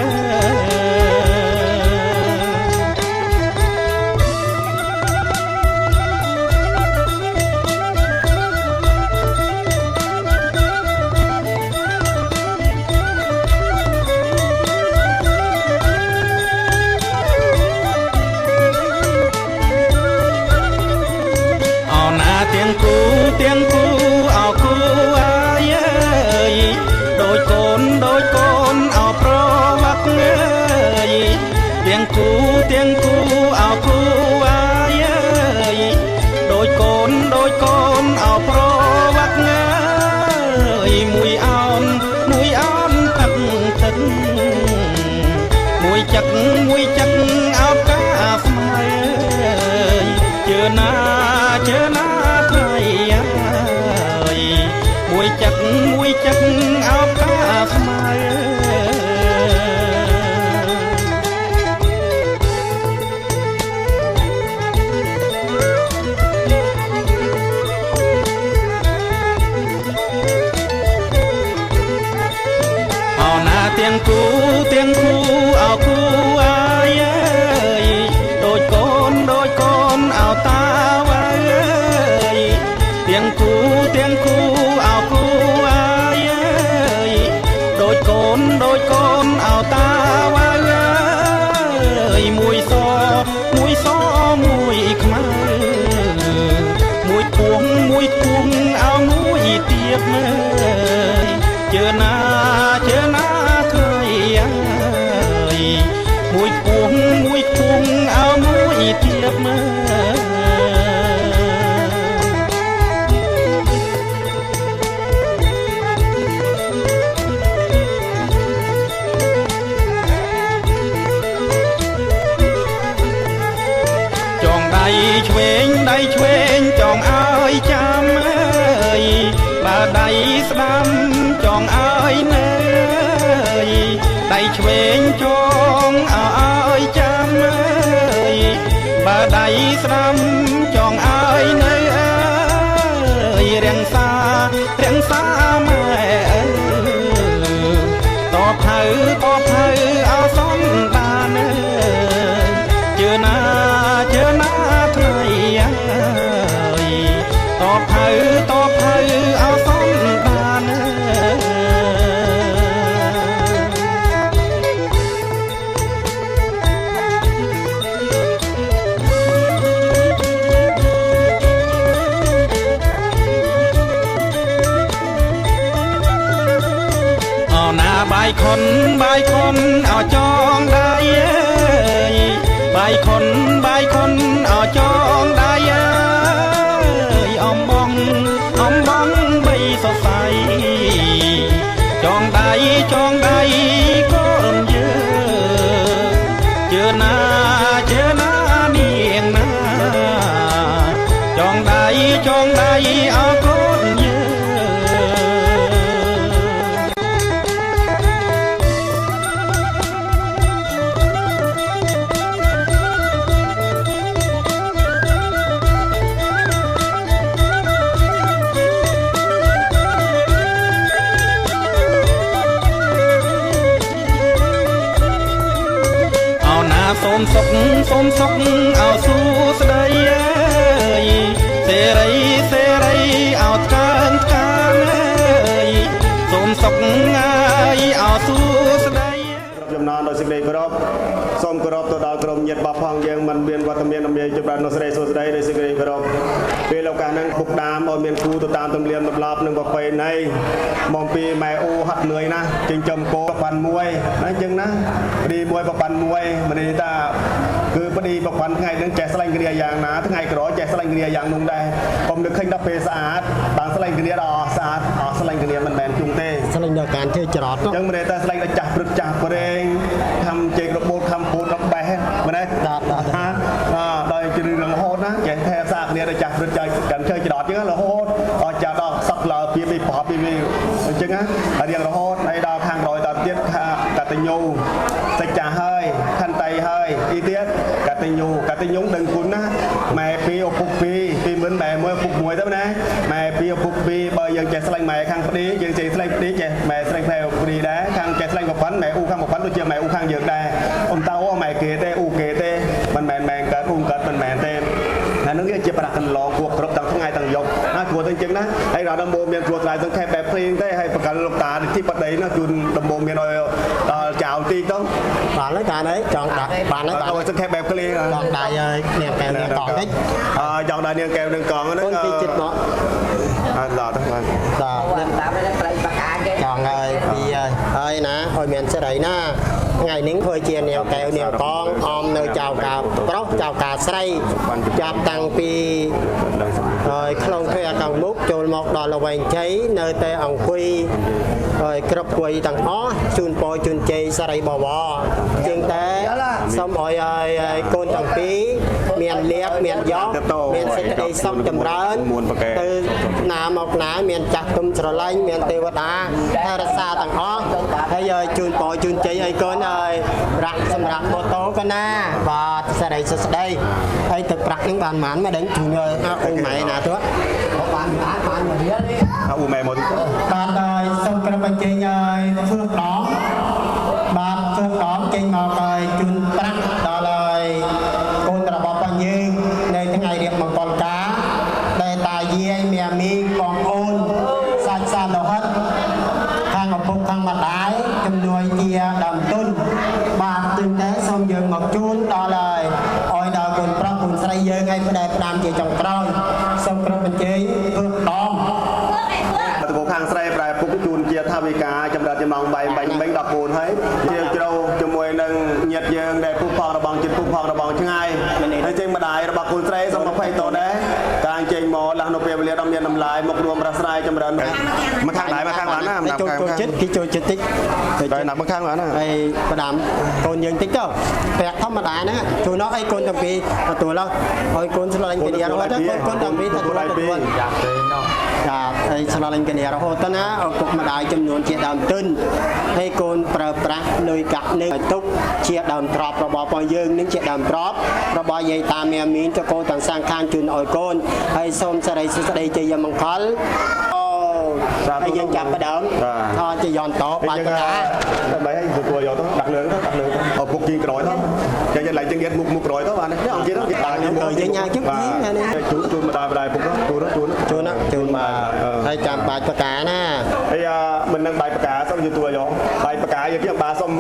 ទាំងគូអោគូអាយអើយដូចកូនអោប្រវត្តិអើយទាំងគូអោគូអាយអើយដូចកូនអោប្រវត្តិអើយមួយអោនផឹកទឹកមួយចឹកអោកាស្មៃជឿណាមួយចឹកអោបកាស្មៅអោណាទាំងគូអោគូអាយអើយដូចកូនអោតាវ៉ាយទាំងគូអោគូអាយដូចកូនអោតាវ៉ាយមួយសមួយខ្មៅមួយគួងអោមួយទៀតមើលជឿណាធ្វើអើយមួយគួងអោមួយទៀតមើលឆ្វេងចង់ឲ្យចាំអើយបើដៃស្ដាំចង់ឲ្យនៅដៃឆ្វេងចង់ឲ្យចាំអើយបើដៃស្ដាំចង់ឲ្យនៅអើយរាំងសាម៉ែអើតបហៅអោសំបានអើយជឿណាថ្ងៃអើយតបហៅអោសំបានអើណាបាយខុនអោចងដៃអើយបាយខុនអោចងដៃអើយអំបងបីសរសៃចងដៃកូនជឿណានាងណាចងដៃអោកូន សុខសូមសុខអោសួស្ដីសេរីសេរីអោកើនកើនសូមសុខអោសួស្ដីចំណានដោយសេចក្តីគោរពសូមគោរពទៅដល់ក្រុមញាតិបបផងយើងមិនមានវត្តមានអំណាចចម្រើននៅស្រីសួស្ដីដោយសេចក្តីគោរពពេលឱកាសហ្នឹងពុកដាមឲ្យមានគូទៅតាមទំនៀមទម្លាប់និងប្រពៃណីមកពីម៉ែអូហាត់នឿយណាស់ចិញ្ចឹមគោប្រព័ន្ធមួយណាអញ្ចឹងណាព្រីមួយប្រព័ន្ធមួយមិននេះថាគឺព្រីប្រព័ន្ធថ្ងៃហ្នឹងចេះស្លាញ់គ្រាយ៉ាងណាថ្ងៃក្រោយចេះស្លាញ់គ្រាយ៉ាងនោះដែរកុំនឹកឃើញដល់ពេលស្អាតបានស្លាញ់គ្រាដល់ស្អាតអស់ស្លាញ់គ្រាមិនមែនជុំទេស្លាញ់ដល់ការធ្វើច្រត់អញ្ចឹងមិនទេស្លាញ់ដល់ចាស់ព្រឹកចាស់ប្រេងខំជែករបូតខំពូតរបេះមិនទេដល់ជ្រឿរហូតណាចេះថែសាគ្នាដល់ចាស់ព្រឹកចាស់កាន់chơiច្រត់អញ្ចឹងរហូតអស់ចាស់ដល់សក់លើពីប្រហពីអញ្ចឹងណារៀងរហូតហើយដល់ខាងក្រោយដល់ទៀតកតញ្ញូសេចចាស់ហើយខន្តីហើយទីទៀតកតញ្ញូដឹងគុណណាម៉ែពីឪពុកពីមិនម៉ែមួយឪពុកមួយទៅណាម៉ែពីឪពុកពីបើយើងចេះស្លាញ់ម៉ែខាងប្តីយើងចេះស្លាញ់ប្តីចេះម៉ែស្លាញ់ផ្លែប្តីដែរខាងចេះស្លាញ់ប្រពន្ធម៉ែអ៊ូខាងប្រពន្ធដូចជាម៉ែអ៊ូខាងយើងដែរអ៊ំតៅម៉ែគេទេអ៊ូគេទេមិនមែនម៉ែកើតអ៊ូកើតមិនមែនទេអានឹងវាជាប្រាក់កន្លងគួបគ្រប់ទាំងថ្ងៃទាំងយប់ណាគួរទៅអញ្ចឹងណាហើយដល់ដំបូងមានគ្រួសារសង្ខេបបែបព្រៀងទេហើយប្រកាសលោកតាទីបដីណាជូនដំបូងមានឲ្យដល់ចៅទីទៅបានហើយតានេះចង់ដាក់បានហើយឲ្យសង្ខេបបែបព្រៀងចង់ដាក់ហើយនាងកែវនាងកងតិចចង់ដាក់នាងកែវនាងកងហ្នឹងពីចិត្តមកដល់ទៅបានតាមប្រៃបកាគេចង់ហើយពីហើយណាឲ្យមានសេរីណាថ្ងៃនេះធ្វើជានាងកែវនាងកងអមនៅចៅកាប្រុសចៅកាស្រីចាប់តាំងពីហើយក្នុងព្រះខាងមុខចូលមកដល់ល្វែងជ័យនៅតែអង្គុយហើយគ្រប់វ័យទាំងអស់ជូនពរជូនជ័យសារីបវរជាងតែសូមឲ្យកូនទាំងពីរមានលៀបមានយសមានសេចក្តីសុខចម្រើនទៅណាមកណាមានចាស់ទុំស្រឡាញ់មានទេវតាថែរក្សាទាំងអស់ហើយជូនពរជូនជ័យឲ្យកូនហើយប្រាក់សម្រាប់ម៉ូតូកណាបាទសារីសុស្ដីហើយទឹកប្រាក់នឹងបានប៉ុន្មានមកដឹងជូនឲ្យអ៊ូម៉ែណាទៅបានមករៀលនេះអ៊ូម៉ែមកបានហើយសូមក្រុមបញ្ចេញឲ្យធ្វើដងបានធ្វើដងចេញមកឲ្យជូនប្រាក់ដល់ហើយកូនរបស់បងយើងនៅថ្ងៃរៀបមង្គលការដែលតាយាយមីមីបងអូនសាច់សាលោហិតខាងឪពុកខាងម្ដាយជំនួយជាដើមទុនបាទจึงតែសូមយើងមកជូនដល់ហើយឲ្យដល់កូនប្រុសកូនស្រីយើងឲ្យផ្ដែផ្ដាំជាចុងក្រោយសូមក្រុមបញ្ចេញធ្វើដងទៅខាងស្រីប្រែពុកជូនជាថាវិការចម្រើនចំណងបាយបាញ់មិញដល់កូនហើយជាជ្រៅជាមួយនឹងញាតិយើងដែលពុកផងរបស់ចិត្តពុកផងរបស់ឆ្ងាយហើយចេញម្ដាយរបស់កូនស្រីសូម20តោដែរការចេញមកឡើងនៅពេលវេលាដ៏មានតម្លៃមករួមរស់ស្រាយចម្រើនមកខាងដែរមកខាងបានណាចូលចិត្តគេចូលចិត្តតិចទៅណាមកខាងបានណាហើយផ្ដាំកូនយើងតិចទៅប្រាក់ធម្មតាហ្នឹងជួយនោះឲ្យកូនទាំងពីរទទួលឲ្យកូនឆ្លងគ្នារហូតទៅកូនទាំងពីរទទួលយ៉ាប់ទេនោះចាហើយឆ្លងគ្នារហូតទៅណាឪពុកម្ដាយចំនួនជាដើមទុនហើយកូនប្រើប្រាស់លុយកាក់នឹងទុកជាដើមទ្របរបស់បងយើងនឹងជាដើមទ្របរបស់យាយតាមីមីនចកោទាំងសងខាងជូនឲ្យកូនហើយសូមសិរីសុស្ដីជ័យមង្គលហើយយើងចាប់ផ្ដើមថតជាយន្តតបាច់តាដើម្បីឲ្យទទួលយកទៅដាក់លើទៅឪពុកជាងក្រោយទៅយើងឡើងជាងទៀតមុខក្រោយទៅបានទេអង្គទៀតគេដាក់យើងញ៉ាំជឹកនេះជូនម្ដាយពុកជូនមកហើយចាំបាច់បកាណាហើយមិននឹងបាយបកាសូមទទួលយកបាយបកាយើងខ្ញុំបាទសូម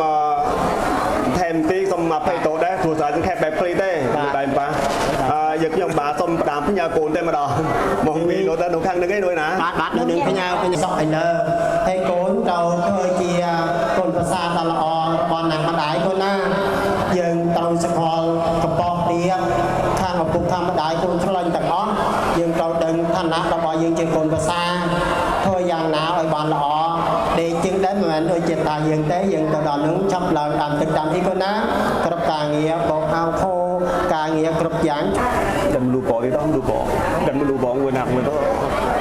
ថែមទីសូម20តោដែរគ្រូសាស្ត្រខេបបែបព្រីទេបាយប៉ាយើងខ្ញុំបាទសូមផ្ដាំផ្ញើកូនតែម្ដងមកពីនោះទៅនៅខាងនឹងឯងដូចណាបាទនៅនឹងផ្ញើសក់ឯលើហើយកូនត្រូវធ្វើជាកូនប្រសាទដ៏ល្អរបស់ណាម្ដាយកូនណាយើងត្រូវស្គាល់កបោះទៀបខាងឪពុកខាងម្ដាយកូនឆ្លាញ់ទាំងអស់យើងត្រូវដឹងឋានៈរបស់យើងជាកូនប្រសាធ្វើយ៉ាងណាឲ្យបានល្អដេកជាងដែរមិនមែនដូចជាតាយើងទេយើងទៅដល់នឹងចាប់ឡើងតាមទឹកតាមអីកូនណាគ្រប់ការងារបោកអាវខោការងារគ្រប់យ៉ាងដឹងលូបងទេលូបងដឹងលូបងមួយណាមួយទៅ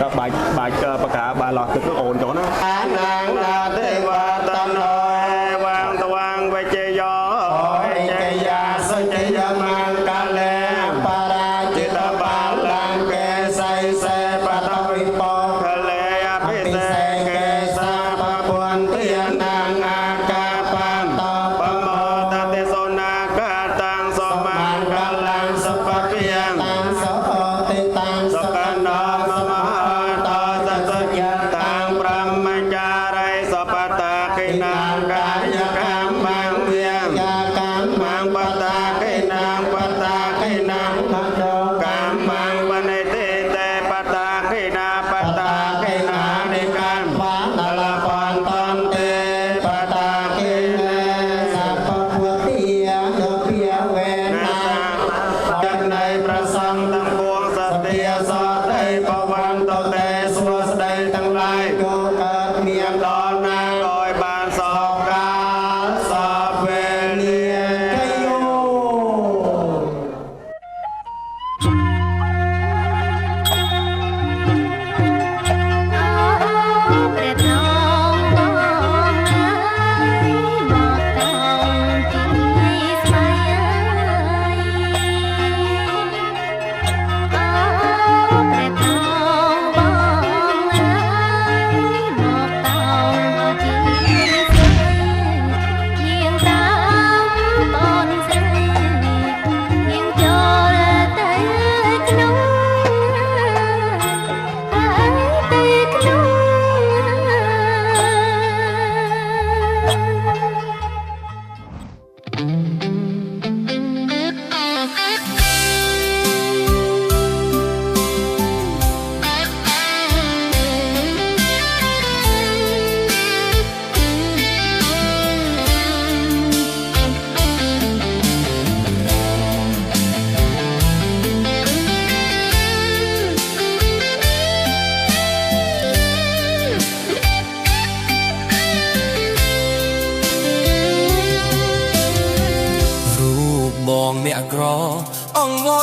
ក៏បាច់បកាបានឡោះទឹកអូនចុះណាអានាងណាទេវតាណោវាងតវាងវិជយោវិជយាសុជយមង្គលេបារាជិតបាឡាងកេសៃសេបតវិបោកលេអភិសេកេសាបពុន្ទានាងអាកាបន្តបមោតតិសុនាកាតាំងស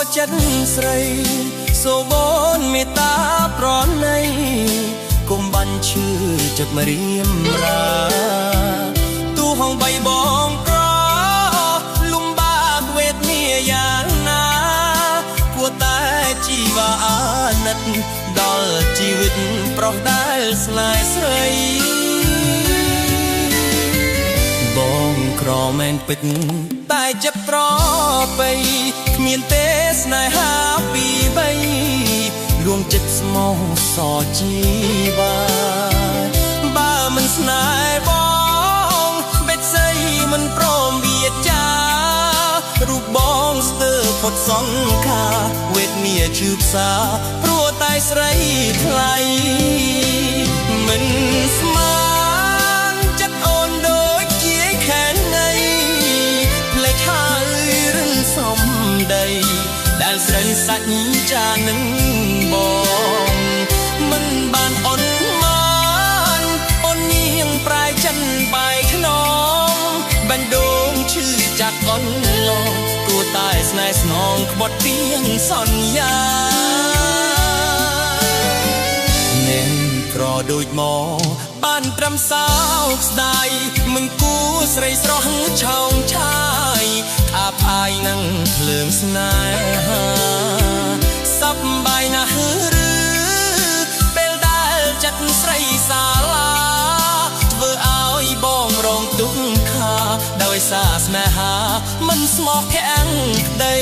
ចិត្តស្រីសូមអូនមេត្តាប្រណីកុំបាញ់ឈឺចិត្តមករៀមរាទូហងបីបងក្រលំបាកវេទនាយ៉ាងណាគួរតែជីវ៉ាអាណិតដល់ជីវិតប្រុសដែលស្នេហ៍ស្រីបងក្រមែនពិតតែចិត្តប្រពៃគ្មានទេស្នេហាពីបីលួងចិត្តស្មោះសរជីវ៉ាបើមិនស្នេហ៍បងបេះស្អីមិនព្រមវាចារូបបងស្ទើរផុតសង្ខារវេទនាឈឺផ្សាព្រោះតែស្រីថ្លៃមិនស្មានចិត្តអូនដូចជាខែណៃភ្លេចហើយរិនសំដីដែលស្រីសាច់ចានឹងបងមិនបានអូនបានអូននាងប្រែចិនបាយខ្នងបាញ់ដងឈឺចាក់អូនឡងគួរតែស្នេហ៍ស្នងក្បត់ពីងសន្យាអ្នកក្រដូចមកបានត្រឹមសោកស្ដាយមិនគួស្រីស្រស់ឆោងឆាយអាប់អាយនឹងភ្លើងស្នេហាសប្បាយណាស់ឬពេលដែលចិត្តស្រីសាឡាធ្វើឲ្យបងរងទុក្ខដោយសារស្នេហាមិនស្មោះភក្តី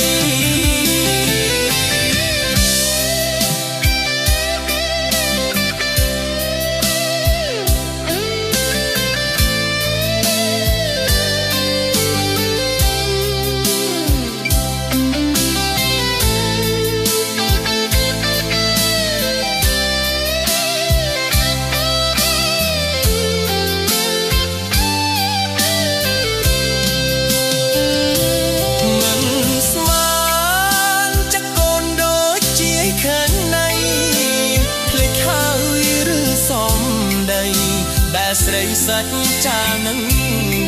ស្រីសាច់ចានឹង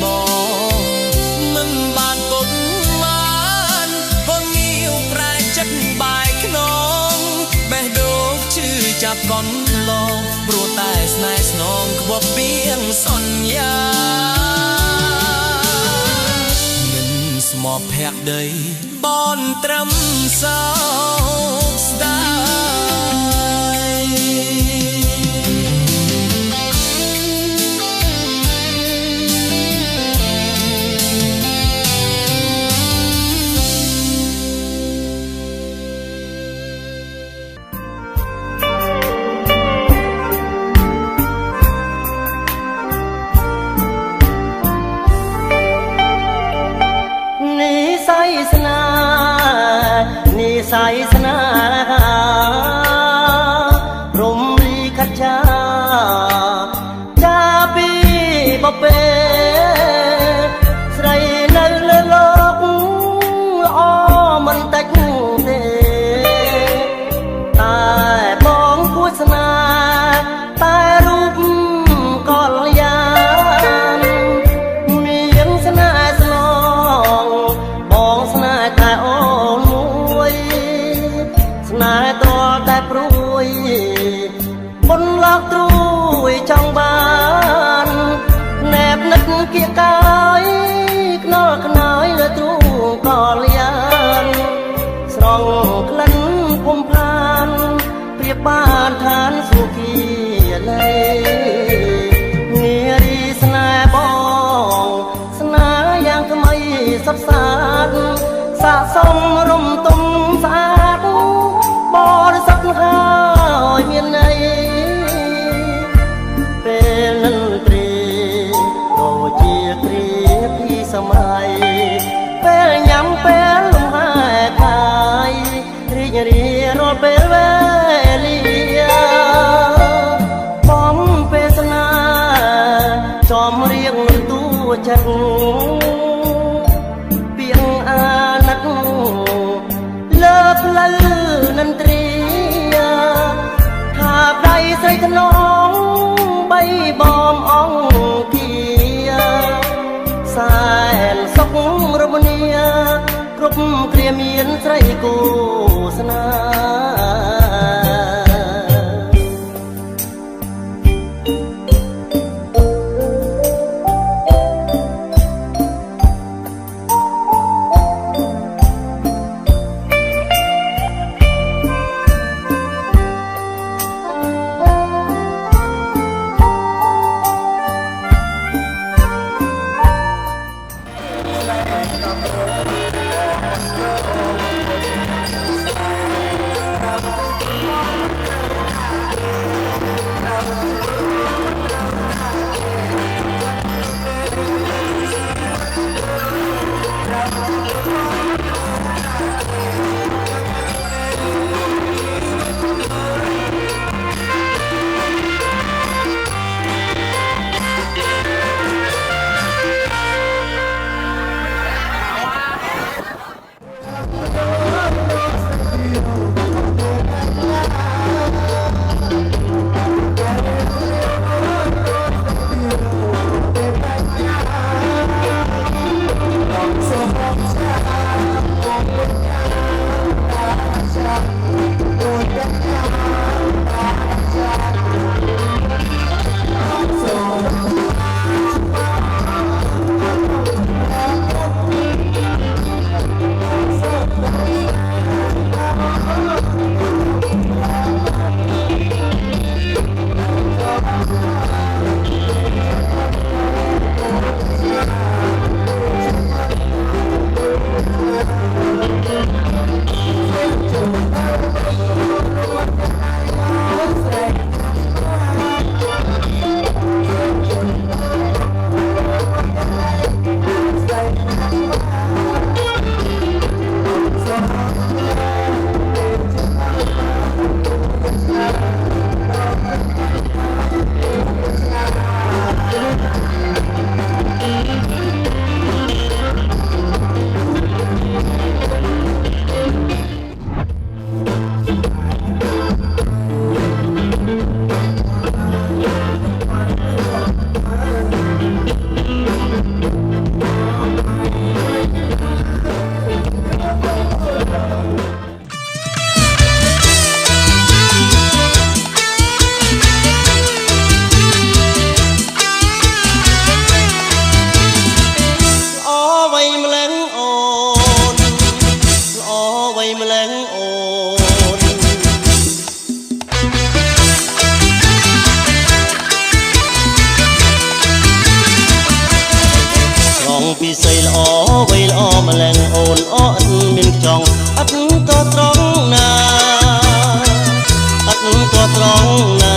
បងមិនបានគប់បានបងងាវប្រែចិត្តបាយខ្នងបេះដូងឈឺចាប់កន់ឡងព្រោះតែស្នេហ៍ស្នងក្បត់ពីងសន្យាមិនស្មោះភក្តីបនត្រឹមសោកស្ដាយ สายสนารมลีขัดชาจาปีบเปใส่ในเลโลกอ้อมันแต่งเตตายมองผู้สนาตายรูปก่อนยานมียังสนาสลองมองสนาตายอ้นายตัวแต่ปรุยบนลอกตรุยช่องบ้านแนบนึกเกี่ยกายขนอกน้อยเหลือตรูก่อเลียนสรองคลันพมพานเปรียบบ้านทานสุขีเลยเงียรีสนายบองสนายยังทำไมสับสานสะสมรมตุ้มสาดบริษัทหายเมียนในเป็นนันตรีโดเจียตรีที่สมัยเป็นยำเป็นลมหายคายรีเรียรอเป็นเวลีปอมเปสนาจอมเรียงตัวจันเปียงอานักเลิกละนันตรีหากใดใส่ถนองใบบอมอ่องเกียสายสกรมเนียกรบเคลียเมียนใส่ គូស្នេពិសីល្អវៃល្អម្លឹងអូនអត់មានចង់អត់ក៏ត្រង់ណាអត់ក៏ត្រង់ណា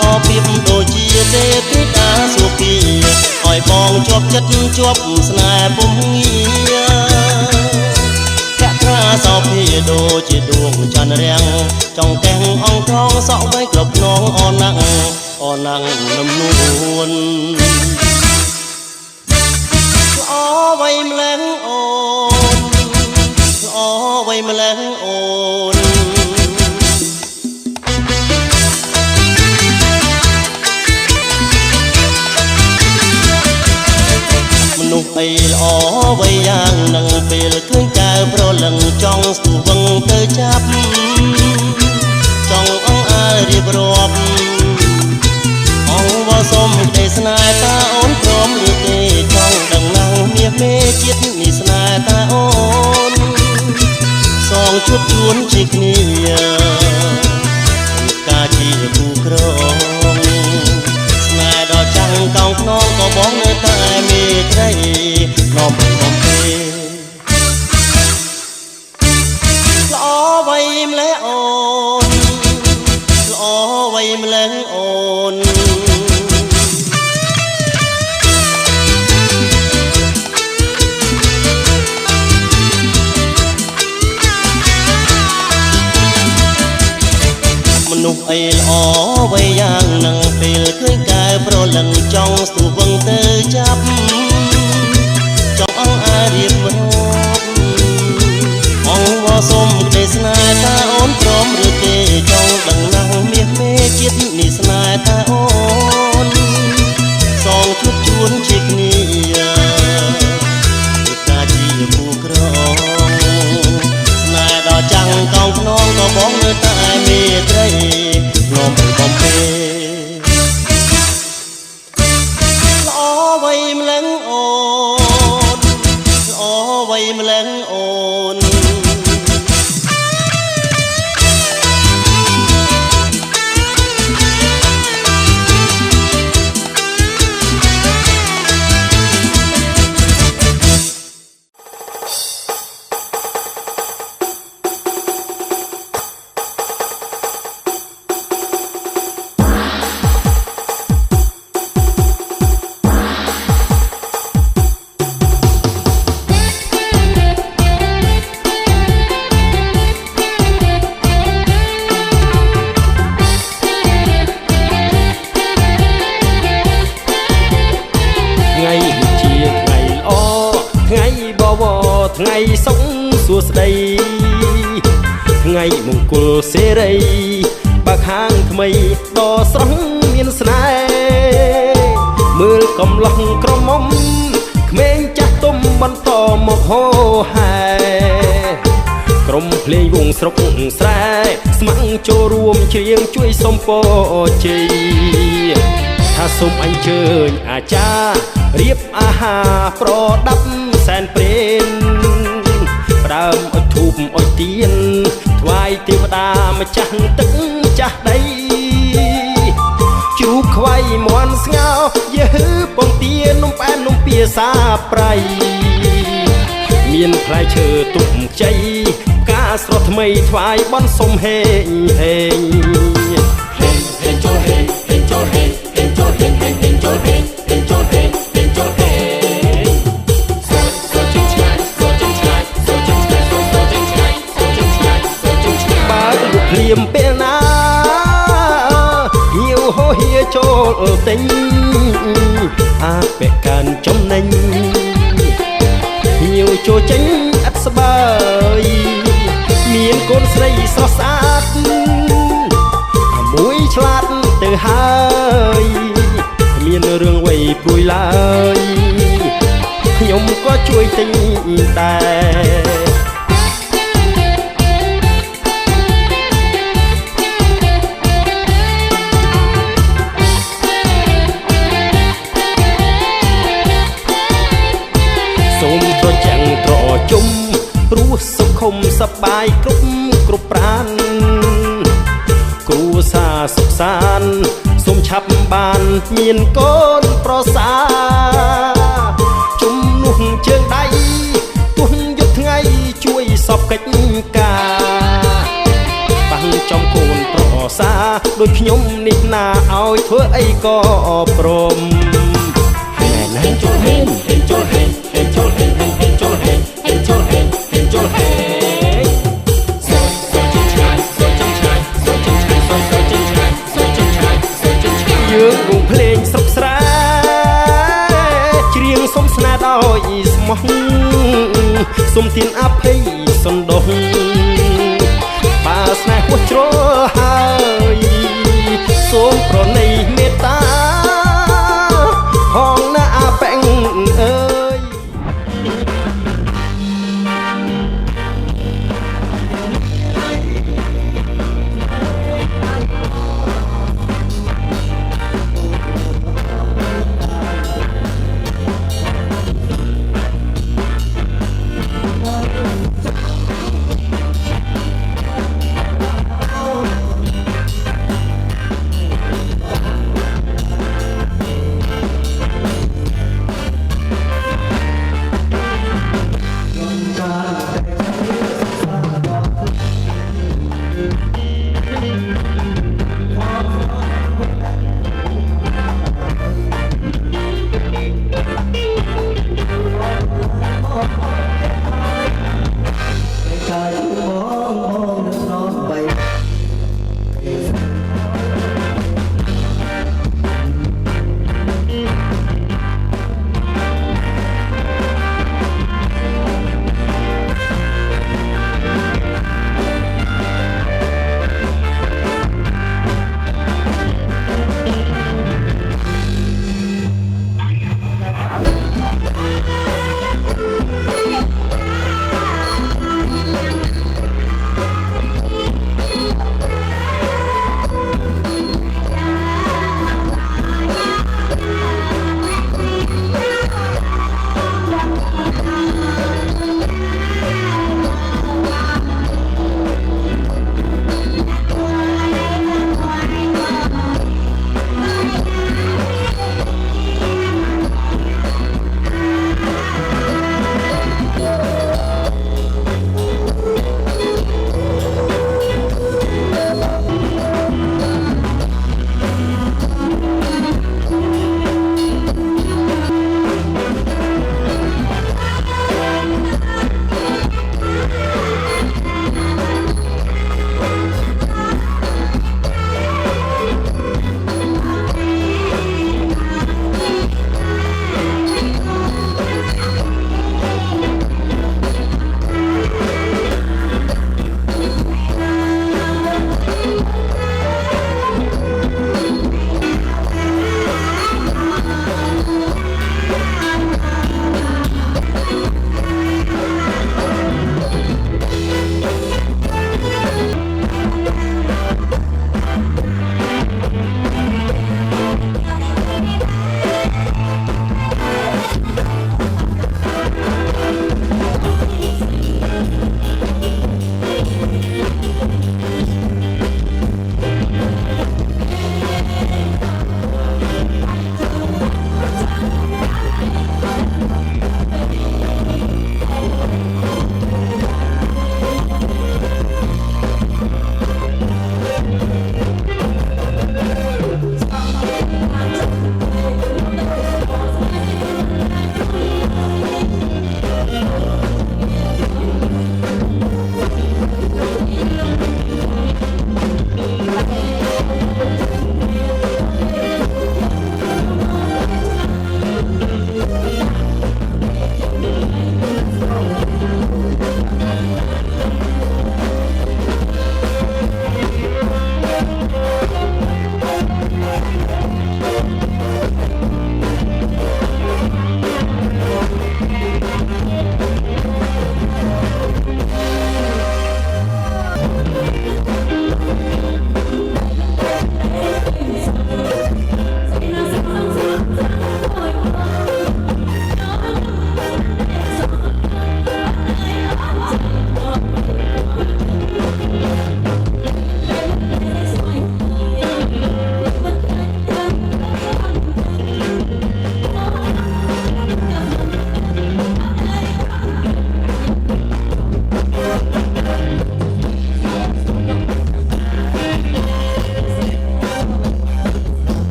អពីបដូចជាទេពីតាសុភីឲ្យបងជាប់ចិត្តជាប់ស្នេហ៍ពុំងាភក្ត្រាសោភីដូចជាដួងច័ន្ទរាំងចង់ទាំងអង្គថងសក់វៃគ្រប់នងអូនណាំងនំនួនល្អវៃម្លឹងអូនល្អវៃម្លឹងអូនមនុស្សអីល្អវៃយ៉ាងនឹងពេលឃើញកៅប្រលឹងចង់ស្ទុះវឹងទៅចាប់ចង់អង្អើរៀបរាប់អងវ៉សុំទេស្នេហ៍តាអូនព្រមឬទេចង់ដឹងណាស់មាសមេជាតិនេះស្នេហ៍តាអូនសងជួបជួនជាគ្នាការជាគូក្រងស្នេហ៍ដល់ចាំងកោងខ្នងក៏បងនៅតែមេត្រីនំបំពេល្អវៃម្លេះអូនល្អវៃម្លេះអូនមនុស្សអីល្អវៃយ៉ាងនឹងពេលឃើញកែប្រលឹងចង់ស្ទុះវឹងទៅចាប់ចង់អង្អើរៀបរាប់អងវ៉សុំទេស្នេហ៍តាអូនព្រមឬទេចង់ដឹងណាស់មាសមេជាតិនេះស្នេហ៍តាអូនសងជួបជួនជាគ្នាពីការជាគូក្រង បងនៅតែមេត្រីងំបំពេល្អໄວម្លឹងអូនល្អໄວម្លឹងអូនថ្ងៃសុខសួស្តីថ្ងៃមង្គលសេរីបើខាងថ្មីដ៏ស្រស់មានស្នេហ៍មើលកំឡោះក្រមុំក្មេងចាស់ទុំបន្តមកហោហែក្រុមភ្លេងវងស្រុកស្រែស្ម័គ្រចូលរួមច្រៀងជួយសុំពរជ័យថាសូមអញ្ជើញអាចារ្យរៀបអាហារប្រដាប់សែនព្រេនផ្ដើមអុជធូបអុជទៀនថ្វាយទេវតាម្ចាស់ទឹកចាស់ដីជ្រូកខ្វៃមាន់ស្ងោយឺពងទានំផ្អែមនំពៀសាប្រៃមានផ្លែឈើទុំខ្ចីផ្កាស្រស់ថ្មីថ្វាយបន់សុំហេងហេងហេងហេងចូលហេងហេងចូលហេងហេងចូលហេងហេងហេងចូលហេងហេងចូលហេងហេងចូលហេងភ្លៀមពេលណាហៀវហោហៀចូលទិញអាពាក់កាន់ចំណេញហៀវចូលចេញឥតស្បើយមានកូនស្រីស្រស់ស្អាតមួយឆ្លាតទៅហើយមានរឿងអ្វីព្រួយឡើយខ្ញុំក៏ជួយទិញដែរជុំព្រោះសុខុមសប្បាយគ្រប់ប្រានគ្រួសារសុខសាន្តសូមឆាប់បានមានកូនប្រសាជុំនោះជើងដៃទោះយប់ថ្ងៃជួយសពកិច្ចការបាំងចំកូនប្រសាដូចខ្ញុំនេះណាឲ្យធ្វើអីក៏ព្រមហើយណែចូលហេងចូលហេងចូលហេងចូលហេងចូលហេងចូលហេងសូមចិនឆ្ងាយសូមចិនឆ្ងាយសូមចិនឆ្ងាយសូមចិនឆ្ងាយសូមចិនឆ្ងាយសូមចិនឆ្ងាយយើងវងភ្លេងស្រុកស្រែច្រៀងសុំស្នេហ៍ដោយស្មោះសុំទានអភ័យសន្តោសបើស្នេហ៍ហួសជ្រុលហើយសូមប្រណីមេត្តាហងណាអាប៉ែងអើយ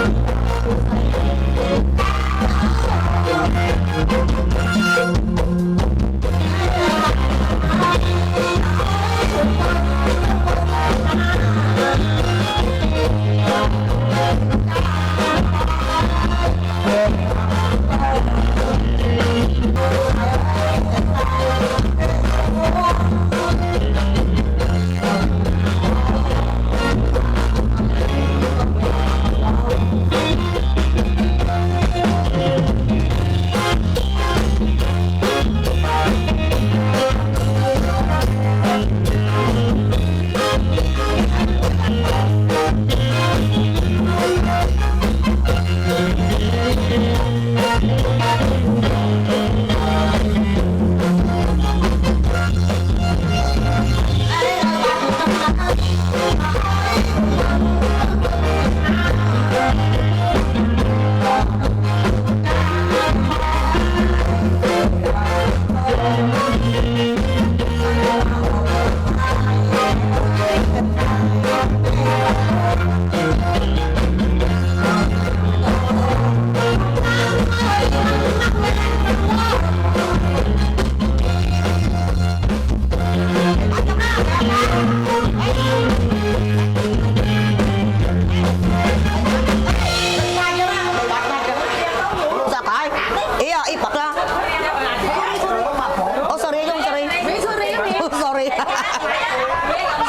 អ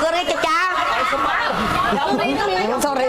sorry ke cha sorry